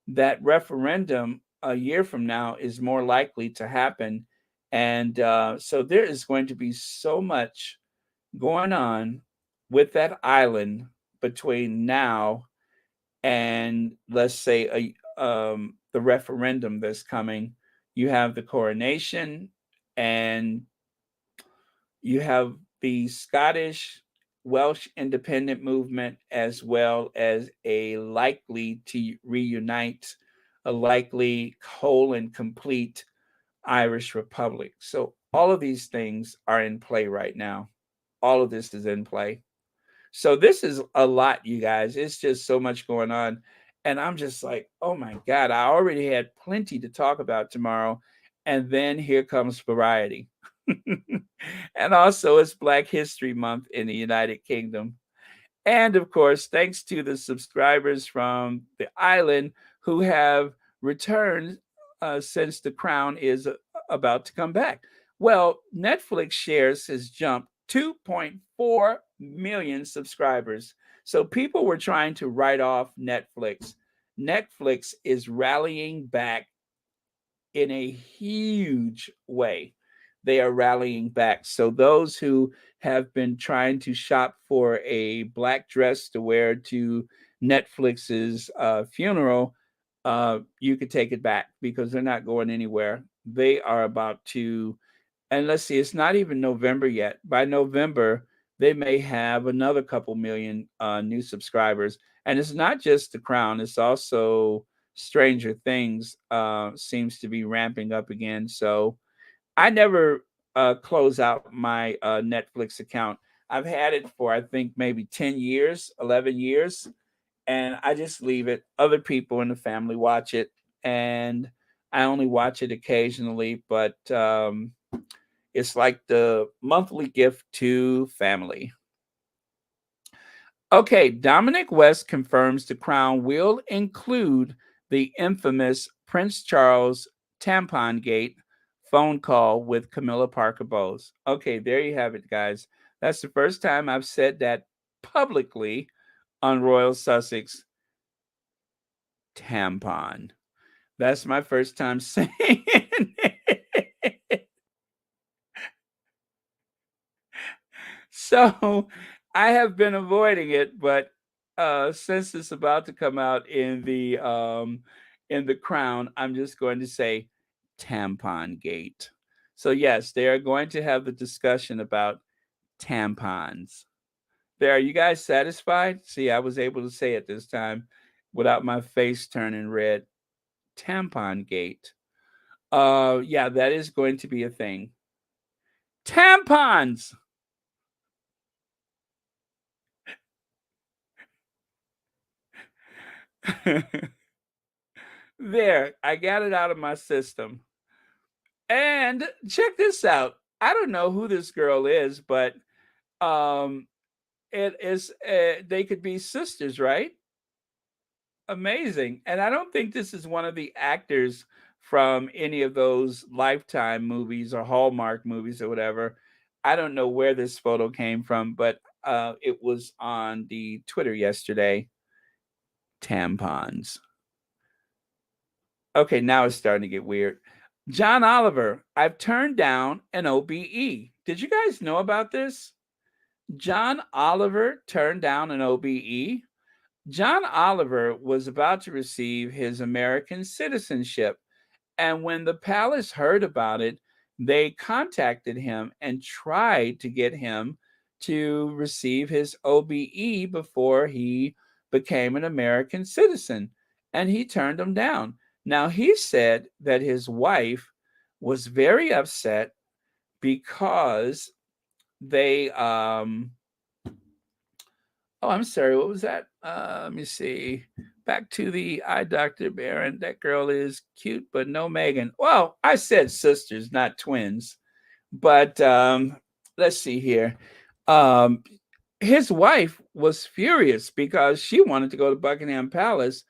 that referendum a year from now is more likely to happen. And so there is going to be so much going on with that island between now and, let's say, the referendum that's coming. You have the coronation, and you have the Scottish Welsh independent movement, as well as a likely to reunite, a likely whole and complete Irish Republic. So all of these things are in play right now. All of this is in play. So this is a lot, you guys. It's just so much going on. And I'm just like, oh my God, I already had plenty to talk about tomorrow. And then here comes variety. And also it's Black History Month in the United Kingdom. And of course, thanks to the subscribers from the island who have returned since The Crown is about to come back. Well, Netflix shares has jumped 2.4 million subscribers. So people were trying to write off Netflix. Netflix is rallying back in a huge way. They are rallying back. So those who have been trying to shop for a black dress to wear to Netflix's funeral, you could take it back because they're not going anywhere. They are about to, and let's see, it's not even November yet. By November, they may have another couple million new subscribers. And it's not just The Crown, it's also Stranger Things seems to be ramping up again. So I never close out my Netflix account. I've had it for, I think, maybe 10 years, 11 years, and I just leave it. Other people in the family watch it, and I only watch it occasionally, but it's like the monthly gift to family. Okay, Dominic West confirms The Crown will include the infamous Prince Charles Tampon Gate phone call with Camilla Parker Bowles. Okay, there you have it, guys. That's the first time I've said that publicly on Royal Sussex. Tampon. That's my first time saying it. So I have been avoiding it, but since it's about to come out in the Crown, I'm just going to say Tampon Gate. So yes, they are going to have the discussion about tampons. There, are you guys satisfied? See, I was able to say it this time without my face turning red. Tampon Gate. Yeah, that is going to be a thing. Tampons. There, I got it out of my system. And check this out. I don't know who this girl is, but it is they could be sisters, right? Amazing. And I don't think this is one of the actors from any of those Lifetime movies or Hallmark movies or whatever. I don't know where this photo came from, but it was on the Twitter yesterday. Tampons. Okay, now it's starting to get weird. John Oliver, I've turned down an OBE. Did you guys know about this? John Oliver turned down an OBE. John Oliver was about to receive his American citizenship. And when the palace heard about it, they contacted him and tried to get him to receive his OBE before he became an American citizen. And he turned them down. Now, he said that his wife was very upset because they, oh, I'm sorry, what was that? Let me see. Back to the eye doctor, Baron. That girl is cute, but no Meghan. Well, I said sisters, not twins. But let's see here. His wife was furious because she wanted to go to Buckingham Palace.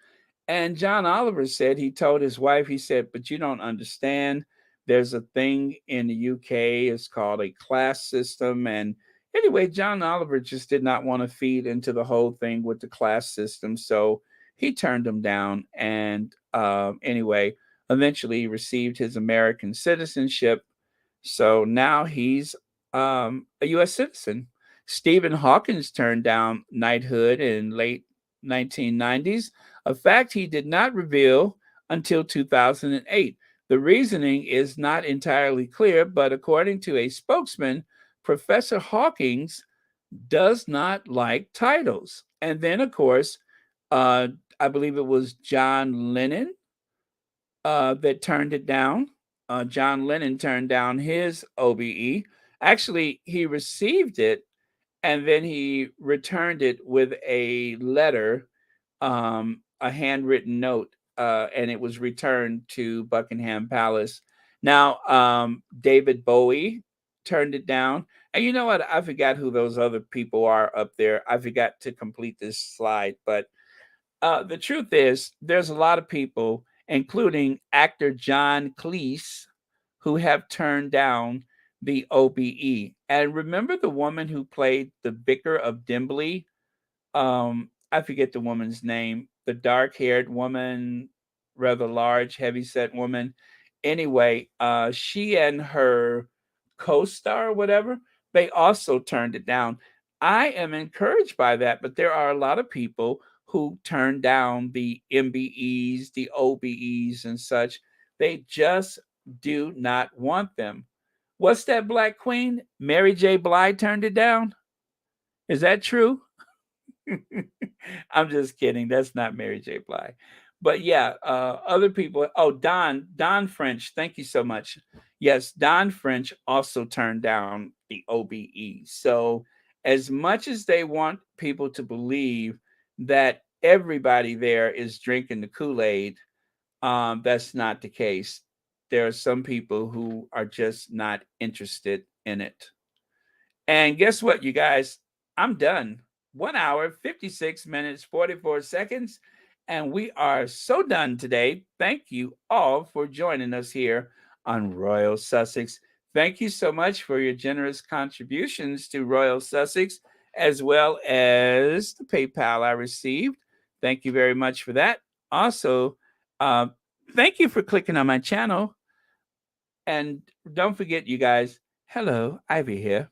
And John Oliver said he told his wife, he said, but you don't understand. There's a thing in the UK, it's called a class system. And anyway, John Oliver just did not want to feed into the whole thing with the class system. So he turned him down. And anyway, eventually he received his American citizenship. So now he's a U.S. citizen. Stephen Hawkins turned down knighthood in late 1990s, a fact he did not reveal until 2008. The reasoning is not entirely clear, but according to a spokesman, Professor Hawkins does not like titles. And then, of course, I believe it was John Lennon that turned it down. John Lennon turned down his OBE. Actually, he received it and then he returned it with a letter, a handwritten note, and it was returned to Buckingham Palace. Now, David Bowie turned it down. And you know what? I forgot who those other people are up there. I forgot to complete this slide. But the truth is, there's a lot of people, including actor John Cleese, who have turned down the OBE. And remember the woman who played the Vicar of Dimbley? I forget the woman's name, the dark-haired woman, rather large, heavy-set woman. Anyway, she and her co-star, whatever, they also turned it down. I am encouraged by that, but there are a lot of people who turn down the MBEs, the OBEs, and such. They just do not want them. What's that black queen? Mary J. Blige turned it down? Is that true? I'm just kidding. That's not Mary J. Blige. But yeah, other people. Oh, Don French. Thank you so much. Yes, Don French also turned down the OBE. So as much as they want people to believe that everybody there is drinking the Kool-Aid, that's not the case. There are some people who are just not interested in it. And guess what, you guys? I'm done. 1 hour, 56 minutes, 44 seconds. And we are so done today. Thank you all for joining us here on Royal Sussex. Thank you so much for your generous contributions to Royal Sussex, as well as the PayPal I received. Thank you very much for that. Also, thank you for clicking on my channel. And don't forget, you guys, hello, Ivy here.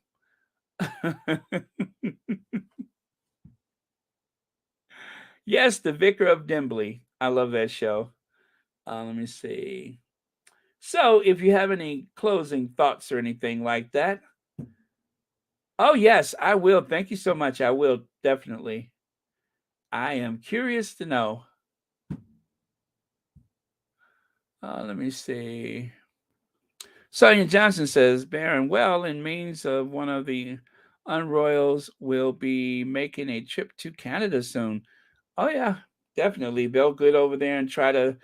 Yes, the Vicar of Dimbley. I love that show. Let me see. So, if you have any closing thoughts or anything like that. Oh, yes, I will. Thank you so much. I will definitely. I am curious to know. Let me see. Sonia Johnson says, Baron, well, in means of one of the Unroyals will be making a trip to Canada soon. Oh, yeah, definitely. They'll get over there and try to,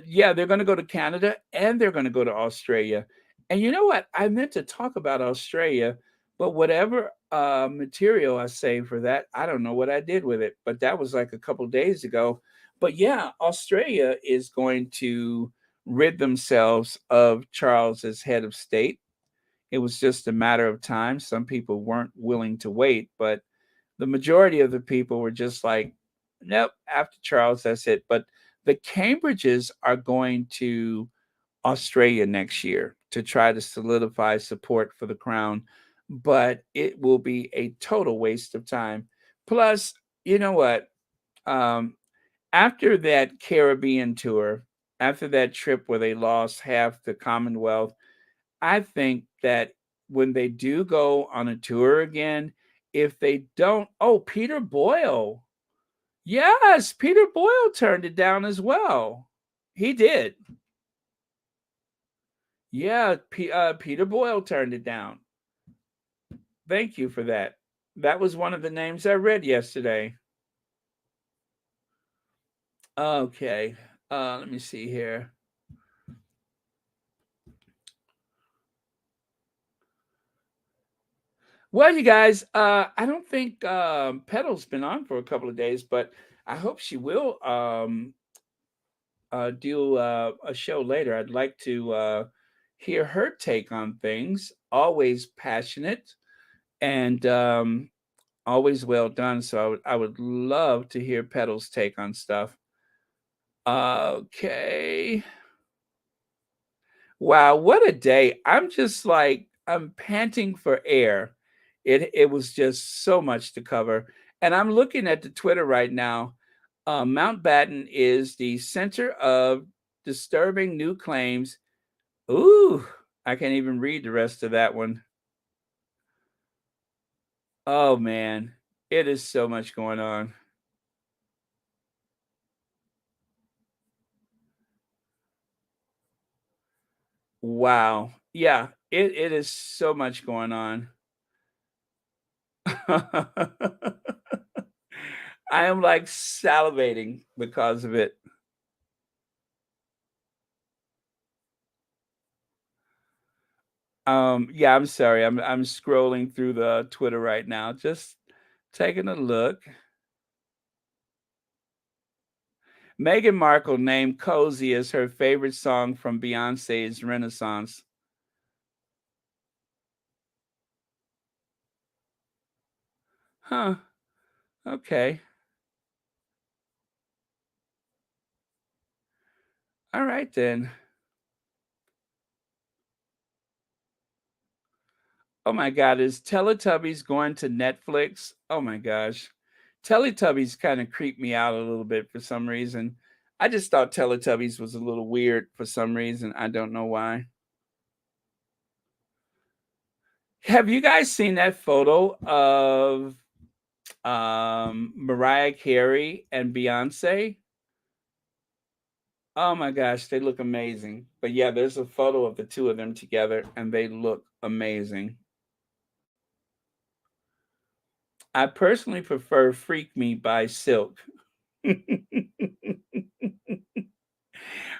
yeah, they're going to go to Canada and they're going to go to Australia. And you know what? I meant to talk about Australia, but whatever material I saved for that, I don't know what I did with it. But that was like a couple days ago. But yeah, Australia is going to rid themselves of Charles as head of state. It was just a matter of time. Some people weren't willing to wait, but the majority of the people were just like, nope, after Charles, that's it. But the Cambridges are going to Australia next year to try to solidify support for the crown, but it will be a total waste of time. Plus, you know what? After that Caribbean tour, after that trip where they lost half the Commonwealth, I think that when they do go on a tour again, if they don't, oh, Peter Boyle. Yes, Peter Boyle turned it down as well. He did. Yeah, Peter Boyle turned it down. Thank you for that. That was one of the names I read yesterday. Okay, let me see here. Well, you guys, I don't think Petal's been on for a couple of days, but I hope she will do a show later. I'd like to hear her take on things. Always passionate and always well done. So I would love to hear Petal's take on stuff. Okay. Wow, what a day. I'm just like, I'm panting for air. It was just so much to cover. And I'm looking at the Twitter right now. Mountbatten is the center of disturbing new claims. Ooh, I can't even read the rest of that one. Oh man, it is so much going on. Wow. Yeah, it is so much going on. I am like salivating because of it. Yeah, I'm sorry. I'm scrolling through the Twitter right now, just taking a look. Meghan Markle named Cozy as her favorite song from Beyonce's Renaissance. Huh. Okay. All right then. Oh my God, is Teletubbies going to Netflix? Oh my gosh. Teletubbies kind of creeped me out a little bit for some reason. I just thought Teletubbies was a little weird for some reason. I don't know why. Have you guys seen that photo of Mariah Carey and Beyonce? Oh my gosh, they look amazing. But yeah, there's a photo of the two of them together and they look amazing. I personally prefer Freak Me by Silk.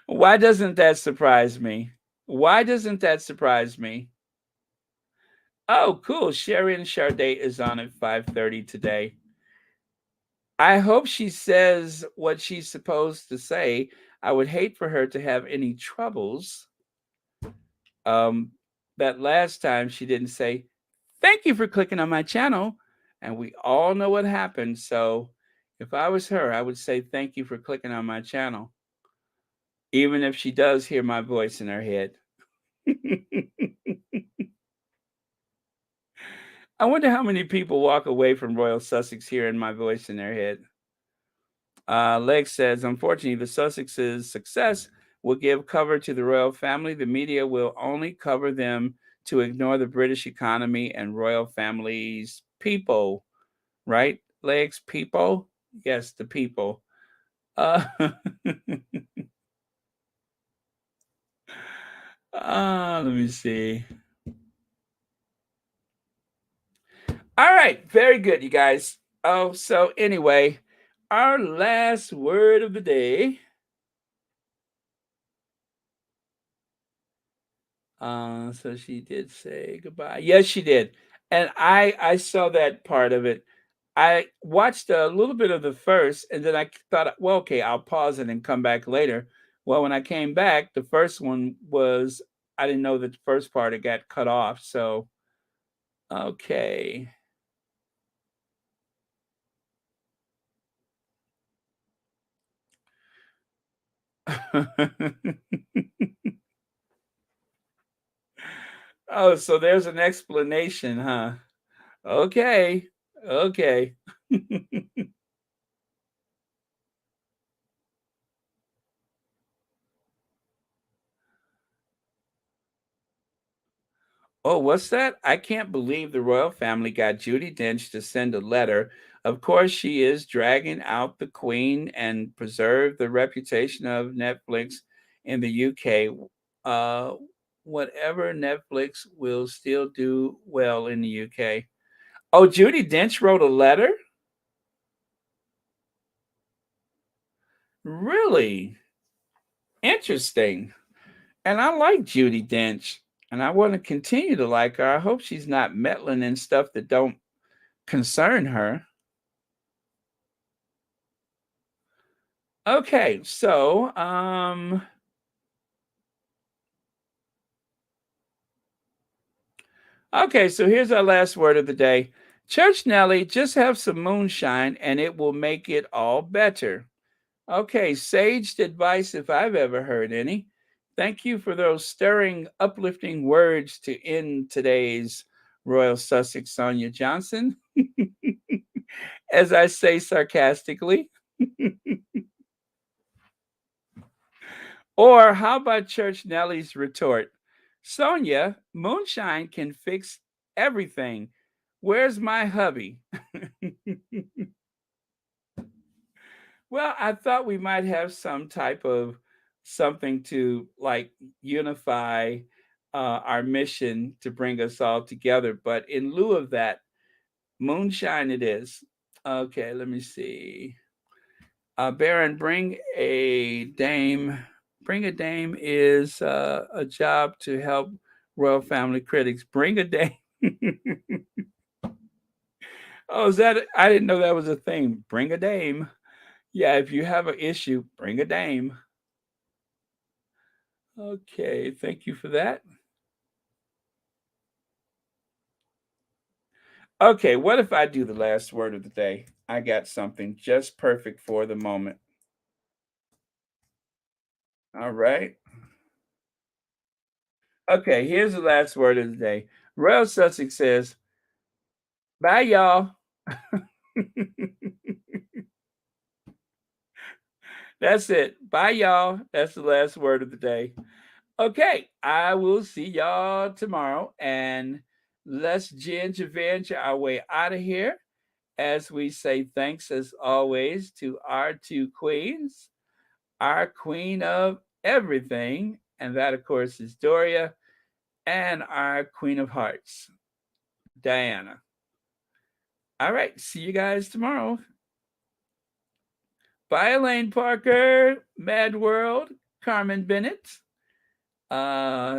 Why doesn't that surprise me? Why doesn't that surprise me? Oh, cool. Sharon Sade is on at 5:30 today. I hope she says what she's supposed to say. I would hate for her to have any troubles. That last time she didn't say, "Thank you for clicking on my channel." And we all know what happened. So if I was her, I would say, "Thank you for clicking on my channel." Even if she does hear my voice in her head. I wonder how many people walk away from Royal Sussex hearing my voice in their head. Leg says, unfortunately, the Sussexes' success will give cover to the royal family. The media will only cover them to ignore the British economy and royal family's people. Right? Legs, people? Yes, the people. Let me see. All right, very good, you guys. Oh, so anyway, our last word of the day. So she did say goodbye. Yes, she did. And I saw that part of it. I watched a little bit of the first, and then I thought, well, okay, I'll pause it and come back later. Well, when I came back, the first one was, I didn't know that the first part it got cut off. So, okay. Oh, so there's an explanation, huh? Okay. Okay. Oh, what's that? I can't believe the royal family got Judi Dench to send a letter. Of course, she is dragging out the queen and preserve the reputation of Netflix in the UK. Uh, Whatever Netflix will still do well in the UK. Oh, Judi Dench wrote a letter? Really? Interesting. And I like Judi Dench, and I want to continue to like her. I hope she's not meddling in stuff that don't concern her. Okay, so okay, so here's our last word of the day. Church Nelly, just have some moonshine and it will make it all better. Okay, sage advice if I've ever heard any. Thank you for those stirring, uplifting words to end today's Royal Sussex Sonia Johnson. As I say sarcastically. Or how about Church Nelly's retort? Sonia, moonshine can fix everything. Where's my hubby? Well, I thought we might have some type of something to like unify our mission to bring us all together. But in lieu of that, moonshine it is. Okay, let me see. Baron, bring a dame. Bring a dame is a job to help Royal Family Critics, bring a dame. Oh, is that? I didn't know that was a thing. Bring a dame. Yeah, if you have an issue, bring a dame. Okay, thank you for that. Okay, what if I do the last word of the day? I got something just perfect for the moment. All right. Okay, here's the last word of the day. Royal Sussex says, bye, y'all. That's it. Bye, y'all. That's the last word of the day. Okay, I will see y'all tomorrow, and let's gingervenge our way out of here as we say thanks as always to our two queens, our queen of everything, and that of course is Doria, and our queen of hearts, Diana. All right, see you guys tomorrow. Bye, Elaine Parker, Mad World, Carmen Bennett.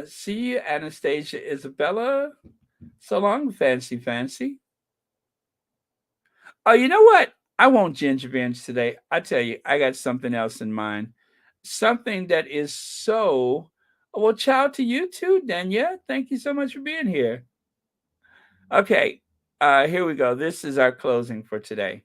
See you, Anastasia Isabella. So long, Fancy. Oh, you know what? I won't gingervenge today. I tell you, I got something else in mind. Something that is so well, ciao to you too, Danya. Thank you so much for being here. Okay, here we go. This is our closing for today.